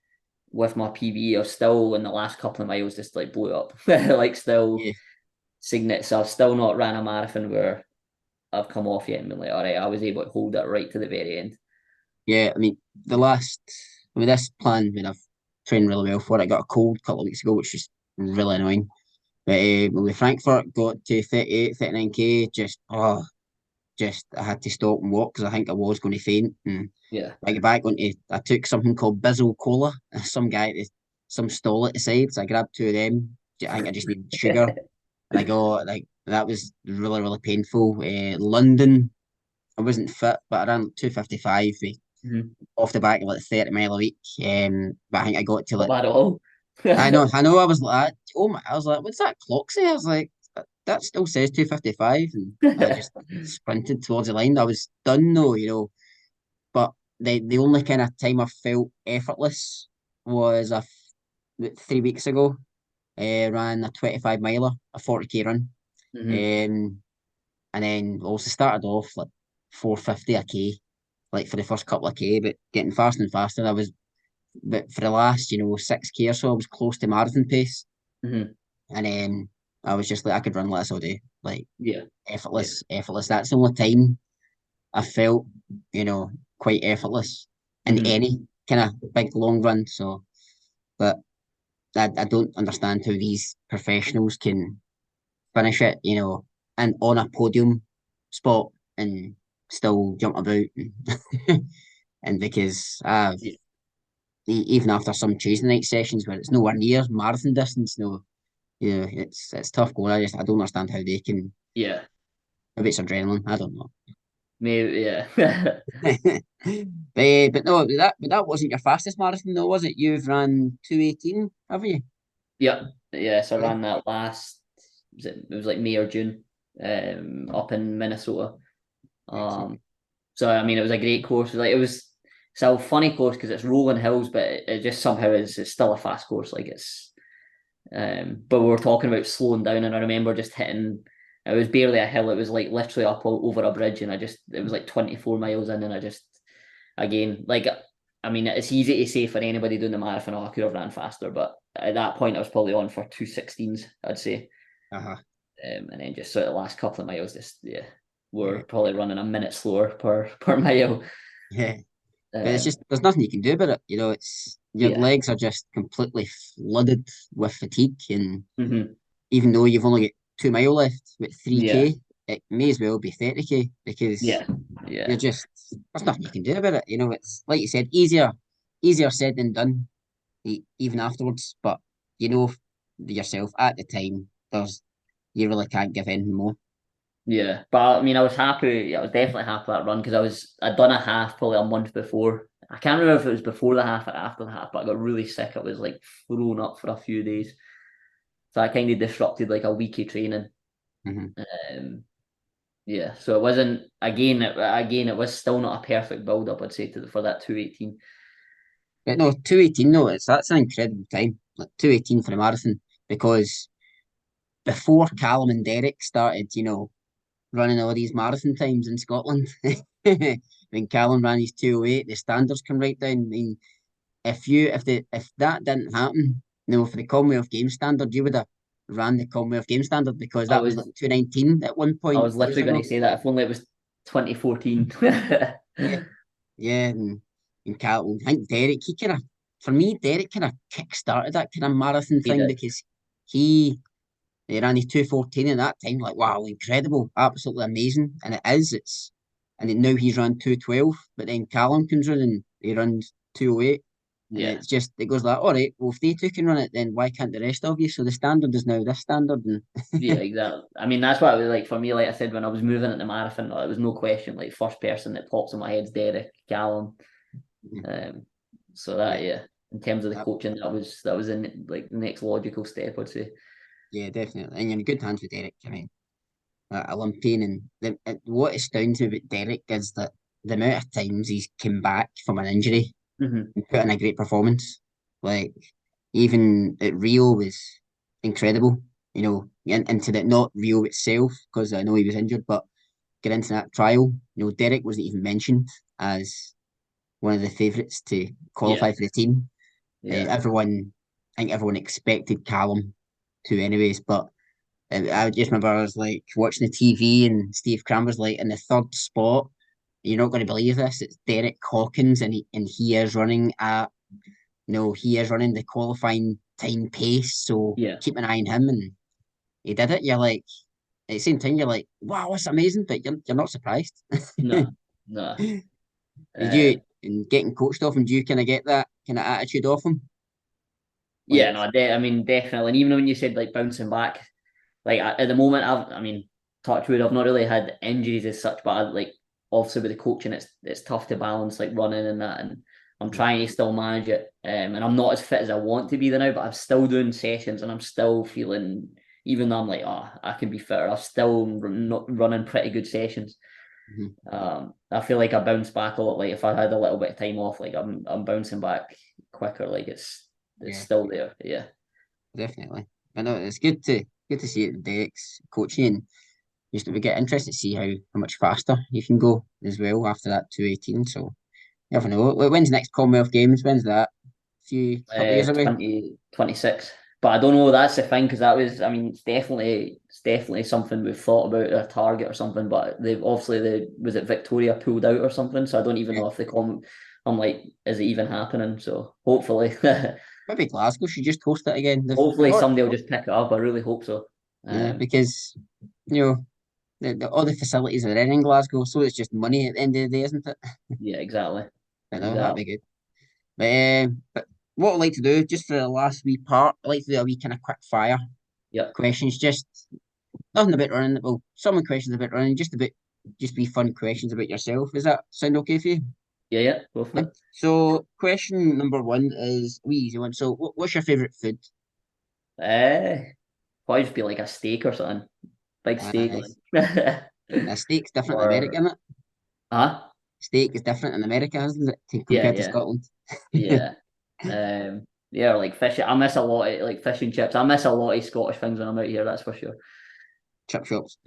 with my PB, or still in the last couple of miles just like blew up, like still Yeah. signet. So I've still not ran a marathon where I've come off yet and been like, all right, I was able to hold that right to the very end. Yeah, I mean, this plan, when I've trained really well for it, I got a cold a couple of weeks ago, which is really annoying. But with Frankfurt, got to 38, 39K, just I had to stop and walk because I think I was going to faint. And Yeah. I get back onto, I took something called Bizzle Cola, some stall at the side, so I grabbed two of them. I think I just needed sugar, and I got like that was really really painful. London, I wasn't fit, but I ran 255 Mhm. off the back of like 30 mile a week. But I think I got to Not like bad at all. I know I was like oh my I was like what's that clock say? I was like that still says 255 and I just sprinted towards the line. I was done though, but the only kind of time I felt effortless was 3 weeks ago. Ran a 25 miler, a 40K run. hmm Um, and then also started off like 450 a K, like for the first couple of K, but getting faster and faster. But for the last, 6K or so, I was close to marathon pace. hmm And then I was just like, I could run less all day, like Yeah. Yeah. effortless, effortless. That's the only time I felt, you know, quite effortless in hmm any kind of big long run. So, but I don't understand how these professionals can finish it, and on a podium spot and still jump about. And because I've Yeah. even after some Tuesday night sessions where it's nowhere near marathon distance, no, it's tough going. I don't understand how they can. Yeah. Maybe it's adrenaline. I don't know. Maybe, yeah. But no, that wasn't your fastest marathon though, was it? You've ran 2:18, have you? Yeah. Yeah. So I Yeah, ran that it was like May or June, up in Minnesota. excellent. Um, so I mean, it was a great course. Like it was, it's a funny course because it's rolling hills, but it just somehow is. It's still a fast course. Like it's, but we were talking about slowing down, and I remember just hitting. It was barely a hill. It was like literally up over a bridge, and it was like 24 miles in, and I just, again, like, I mean, it's easy to say for anybody doing the marathon, oh, I could have ran faster, but at that point, I was probably on for 2:16s, I'd say. Uh-huh. And then just sort of the last couple of miles, just, yeah, Yeah. we're probably running a minute slower per mile. Yeah. But it's Um, just there's nothing you can do about it. It's your yeah. legs are just completely flooded with fatigue, and Hmm. even though you've only got 2 mile left with Yeah. 3K, it may as well be 30K because Yeah. Yeah. you're just there's nothing you can do about it. It's like you said, easier said than done, even afterwards. But you know yourself at the time, you really can't give in more. Yeah, but I mean, I was happy. I was definitely happy with that run because I'd done a half probably a month before. I can't remember if it was before the half or after the half, but I got really sick. I was like thrown up for a few days, so I kind of disrupted like a week of training. Hmm. Um, yeah, so it wasn't again. It was still not a perfect build up. I'd say for that 2:18. But no, 2:18 no, that's an incredible time. Like 2:18 for a marathon because before Callum and Derek started, running all these marathon times in Scotland. When Callum ran his 2:08, the standards come right down. I mean, if that didn't happen, for the Commonwealth Games standard, you would have ran the Commonwealth Games standard because I that was like was 2:19 at one I point was years literally going ago. to say that if only it was 2014. Yeah, yeah, and Callum, I think Derek, for me, Derek kind of kick-started that kind of marathon He thing did. because he ran his 2:14 at that time. Like, wow, incredible, absolutely amazing. And it is. Now he's run 2:12, but then Callum comes in and he runs 2:08. And Yeah. it's just, it goes like, all right, well, if they two can run it, then why can't the rest of you? So the standard is now this standard. And Yeah, exactly. I mean, that's what it was like for me. Like I said, when I was moving at the marathon, it was no question. Like first person that pops in my head is Derek Callum. Um, so yeah, that, yeah, in terms of the that, coaching, that was in like the next logical step, I'd say. yeah, definitely. And you're in good hands with Derek. I mean, Olympian. And what astounds me about Derek is that the amount of times he's come back from an injury Hmm. and put in a great performance. Like even at Rio was incredible. Into that not Rio itself because I know he was injured, but get into that trial. Derek wasn't even mentioned as one of the favourites to Yeah, qualify for the team. yeah, I think everyone expected Callum to, anyways. But I just remember I was like watching the TV and Steve Cranmer's like in the third spot. You're not going to believe this. It's Derek Hawkins, and he is running the qualifying time pace. So yeah. keep an eye on him, and he did it. You're like, at the same time, you're like, wow, that's amazing, but you're not surprised. No, no. Did Uh, you, in getting coached off him, do you kind of get that kind of attitude off him? yeah, Like, no, I mean, definitely. And even when you said like bouncing back, like at the moment, I mean, touch wood, I've not really had injuries as such, but like obviously with the coaching, it's tough to balance like running and that, and I'm mhm, trying to still manage it. And I'm not as fit as I want to be there now, but I'm still doing sessions, and I'm still feeling, even though I'm like, oh, I can be fitter, I'm still not running pretty good sessions. mhm, I feel like I bounce back a lot. Like if I had a little bit of time off, like I'm bouncing back quicker. Like it's yeah, still there. Yeah. definitely. I know it's good to see it, Derek's coaching, and just we get interested to see how much faster you can go as well after that 2:18. So you never know. When's the next Commonwealth Games? When's that? A few couple of years away. 2026. But I don't know. That's the thing because that was. I mean, it's definitely something we've thought about a target or something. But they've obviously the was it Victoria pulled out or something. So I don't even Yeah. know if they come. I'm like, is it even happening? So hopefully, Maybe Glasgow should just host it again. They've hopefully already somebody will just pick it up. I really hope so. yeah, Um, because you know all the facilities are in Glasgow, so it's just money at the end of the day, isn't it? yeah, exactly. I know that'd be Exactly. good. But what I'd like to do, just for the last wee part, I'd like to do a wee kind of quick fire Yep. questions. Just nothing about running. Well, some questions about running, just be fun questions about yourself. Does that sound okay for you? Yeah, yeah. Go for Yeah. it. So, question number one is a wee easy one. So, what's your favorite food? Probably just be like a steak or something. Big steak, Uh, like. a steak's different in America, Or isn't it? huh? Steak is different in America, isn't it, Yeah, compared to yeah, Scotland? yeah. Yeah, or like fish. I miss a lot of like fish and chips. I miss a lot of Scottish things when I'm out here. That's for sure. Chip shops.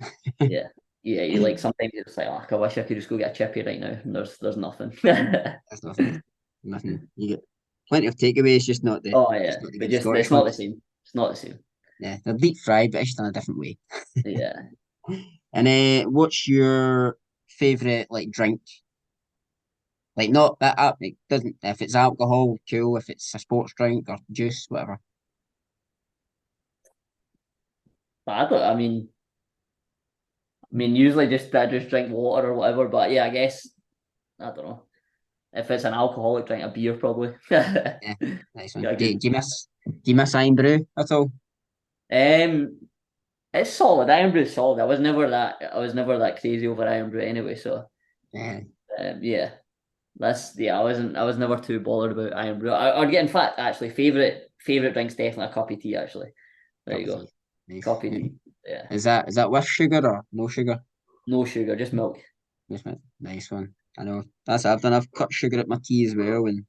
Yeah, yeah. You like sometimes you're just like, oh, I wish I could just go get a chippy right now. And there's nothing. That's nothing. Nothing. You get plenty of takeaways, Oh just yeah, not the but good just it's Scottish not the ones. same. It's not the same. Yeah, they're deep fried, but it's just in a different way. Yeah. And what's your favorite like drink? Like not that up. It doesn't. If it's alcohol, cool. If it's a sports drink or juice, whatever. But I don't. Usually just I just drink water or whatever. But yeah, I guess I don't know if it's an alcoholic drink, a beer probably. Yeah, nice one. Yeah, good. Do you miss Iron Brew at all? Um, it's solid. Iron Brew is solid. I was never that crazy over Iron Brew anyway. So Yeah, yeah, I was never too bothered about Iron Brew. I'd get in fact actually favorite drink's definitely a cup of tea. Actually, there cup you of go, tea. Nice. cup of tea. Yeah, Is that with sugar or no sugar? no sugar, just milk. Nice one. I know that's I've done. I've cut sugar at my tea as well, and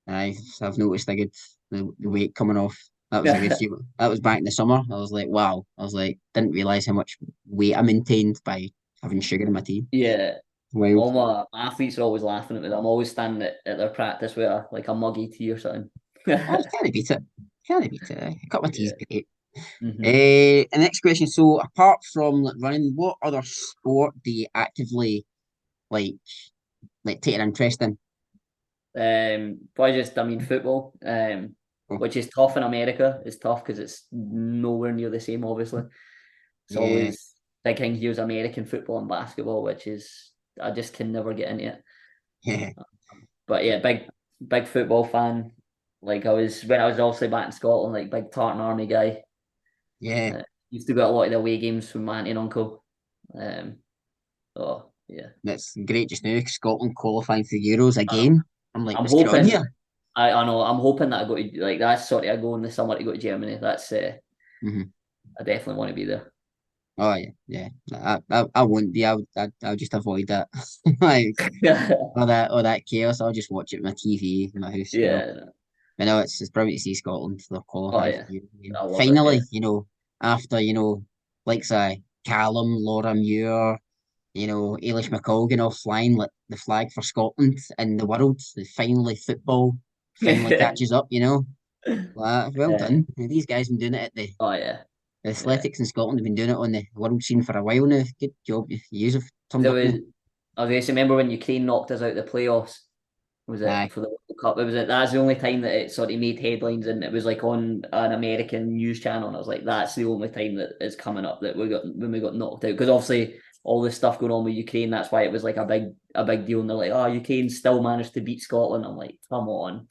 I've noticed the weight coming off. That was a good few. That was back in the summer. I was like, wow. I was like, didn't realize how much weight I maintained by having sugar in my tea. Yeah, Wild. all my athletes are always laughing at me. I'm always standing at their practice with like a muggy tea or something. Oh, you can't beat it. Can't beat it. A cup of tea's Yeah. great. Hmm. And next question. So, apart from like, running, what other sport do you actively like take an interest in? Probably just football. Oh, Which is tough in America. It's tough because it's nowhere near the same. Obviously, it's yeah, always big thing here's American football and basketball, which is I just can never get into it. yeah, But yeah, big football fan. Like I was when I was obviously back in Scotland, like big Tartan Army guy. yeah. Used to go to a lot of the away games from my auntie and uncle. Um, oh yeah, That's great just now. Scotland qualifying for Euros I know. again. I'm like, I'm what's going on hoping. here? I know. I'm hoping that I go to like that's sort of I go in the summer to go to Germany. That's Hmm. I definitely want to be there. Oh yeah, yeah. I wouldn't be. I'll just avoid that. Like all that chaos. I'll just watch it on my TV in my house. You know. Yeah. I know it's probably to see Scotland. They'll Oh qualify for yeah. the Euro again. I love it. Finally, Yeah. after like say Callum, Laura Muir, Eilish McCall getting off flying like the flag for Scotland in the world. Finally, football finally catches up. Well Uh, done. These guys been doing it at oh yeah. the Yeah. athletics in Scotland have been doing it on the world scene for a while now. Good job. You have turned There up now. was I was remember when Ukraine knocked us out the playoffs. Was it Aye. for the World Cup? It was that's the only time that it sort of made headlines and it was like on an American news channel. And I was like, that's the only time that is coming up that we got when we got knocked out. Because obviously all this stuff going on with Ukraine, that's why it was like a big deal. And they're like, oh, Ukraine still managed to beat Scotland. I'm like, come on.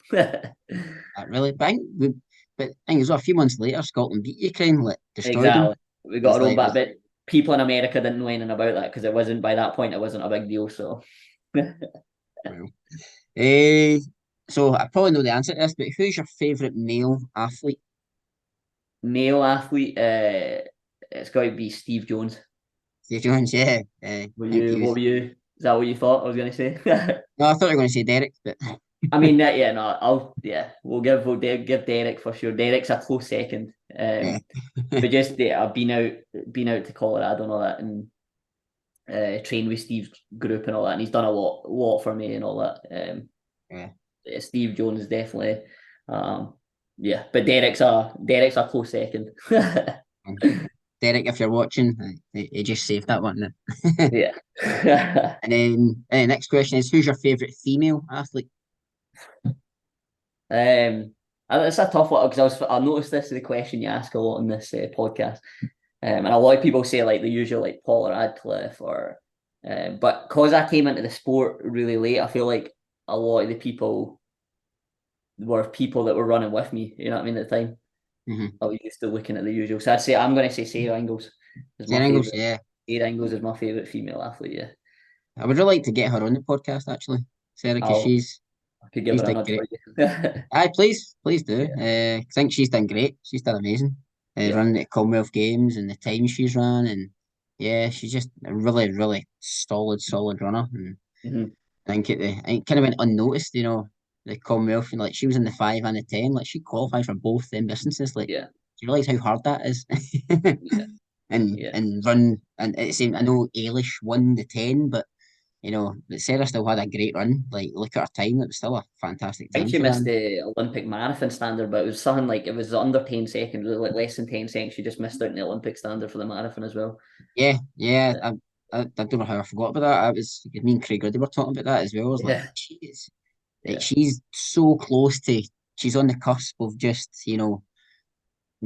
Really. But thing is, a few months later, Scotland beat Ukraine, like destroyed them. Exactly. We got It's our own like, back, but people in America didn't know anything about that because it wasn't by that point. It wasn't a big deal. So well. Eh, so I probably know the answer to this, but who's your favourite male athlete? male athlete, it's got to be Steve Jones. Steve Jones, yeah. I think he What was. were you? Is that what you thought I was going to say? No, I thought you were going to say Derek, but Yeah, no, we'll give Derek for sure. Derek's a close second. yeah. But just I've been out to Colorado and all that, and trained with Steve's group and all that, and he's done a lot for me and all that. Yeah. Steve Jones is definitely, um, yeah, but Derek's a close second. Derek, if you're watching, he just saved that one. Yeah. And then next question is, who's your favourite female athlete? It's a tough one because I noticed this is the question you ask a lot in this podcast, and a lot of people say like the usual like Paula Radcliffe or, but because I came into the sport really late, I feel like a lot of the people were people that were running with me. You know what I mean at the time. Mm-hmm. I was used to looking at the usual. So I'm going to say Sarah Ingalls is my Sarah Ingles, favorite. yeah. Sarah Ingalls is my favorite female athlete. Yeah, I would really like to get her on the podcast actually, Sarah, because I'll I could give she's her a done nudge for great. you. Aye, please do. Yeah, I think she's done great. She's done amazing. yeah. Running the Commonwealth Games and the time she's run, and yeah, she's just a really solid runner. And Hmm. I think it kind of went unnoticed, the Commonwealth, and like she was in the 5 and the 10, like she qualified for both them distances. Like, Yeah, do you realise how hard that is? yeah, and yeah. and run, and it's same. I know Eilish won the 10, but but Sarah still had a great run. Like, look at her time; it was still a fantastic I think time she she missed ran. the Olympic marathon standard, but it was something like it was under 10 seconds, like less than 10 seconds. She just missed out in the Olympic standard for the marathon as well. Yeah, yeah. Yeah, I don't know how I forgot about that. I was Me and Craig Ruddy were talking about that as well. I was like, yeah, like yeah. she's so close to. She's on the cusp of just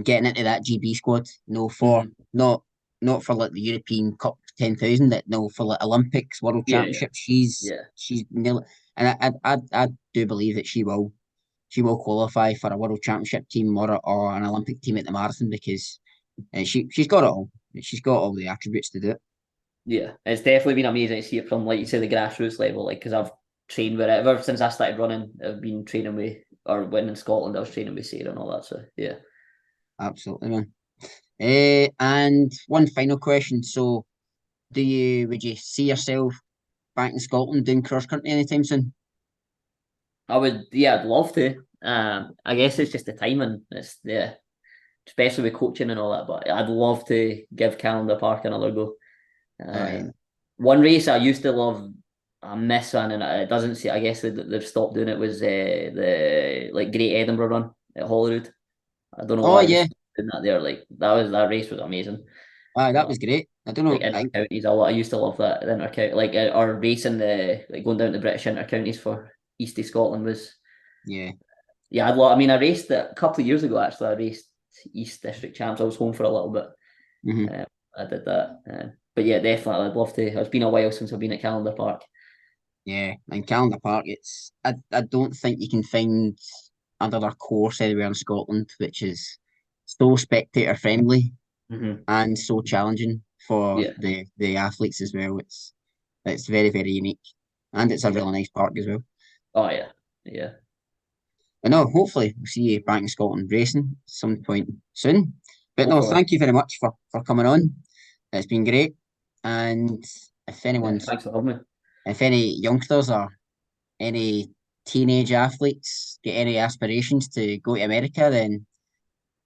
getting into that GB squad. For Hmm. not for like the European Cup 10,000. That no for like Olympics, World Yeah, yeah, Championships. She's yeah, she's nearly, and I do believe that she will qualify for a World Championship team or an Olympic team at the marathon because she's got it all. She's got all the attributes to do it. yeah. It's definitely been amazing to see it from, like you say, the grassroots level. Like, because I've trained with it ever since I started running. I've been training with, or when in Scotland, I was training with Sarah and all that. So, yeah. Absolutely, man. And one final question. So, would you see yourself back in Scotland doing cross country anytime soon? I would, yeah, I'd love to. I guess it's just the timing. It's, yeah, especially with coaching and all that. But I'd love to give Calendar Park another go. Oh yeah. One race I used to love, I miss one, and it doesn't see. I guess they've stopped doing it. Was the like Great Edinburgh Run at Holyrood. I don't know Oh why they yeah. stopped doing that there. Like that race was amazing. That was great. I don't Like know. inter counties, I used to love that inter county, like or racing the like going down to British inter counties for East of Scotland was Yeah. yeah. I mean, I raced it a couple of years ago. Actually, I raced East District Champs. I was home for a little bit. Hmm. I did that. But yeah, definitely, I'd love to. It's been a while since I've been at Calendar Park. Yeah. And Calendar Park, I don't think you can find another course anywhere in Scotland which is so spectator friendly Hmm. and so challenging for Yeah, the athletes as well. It's very unique, and it's a yeah. really nice park as well. Oh yeah, yeah. But no, hopefully we'll see you back in Scotland racing some point soon. But no, Hopefully. thank you very much for coming on. It's been great. And Yeah, thanks for having me. if any youngsters or any teenage athletes get any aspirations to go to America, then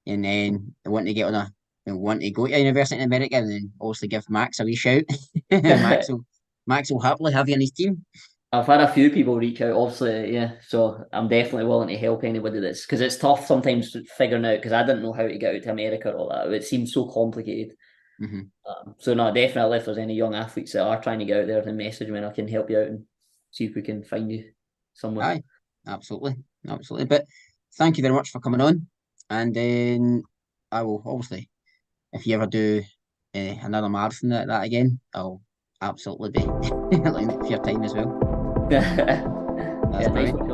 and then they want to get on a they want to go to university in America, and then obviously give Max a wee shout. Max will Max will happily have you on his team. I've had a few people reach out, obviously, yeah. So I'm definitely willing to help anybody that's because it's tough sometimes figuring out because I didn't know how to get out to America or all that. It seems so complicated. Hmm. So no, definitely if there's any young athletes that are trying to get out there, then message me and I can help you out and see if we can find you somewhere. Aye, absolutely. But thank you very much for coming on. And then I will obviously, if you ever do another marathon like that again, I'll absolutely be lining up for your time as well. That's Yeah, nice brilliant. one.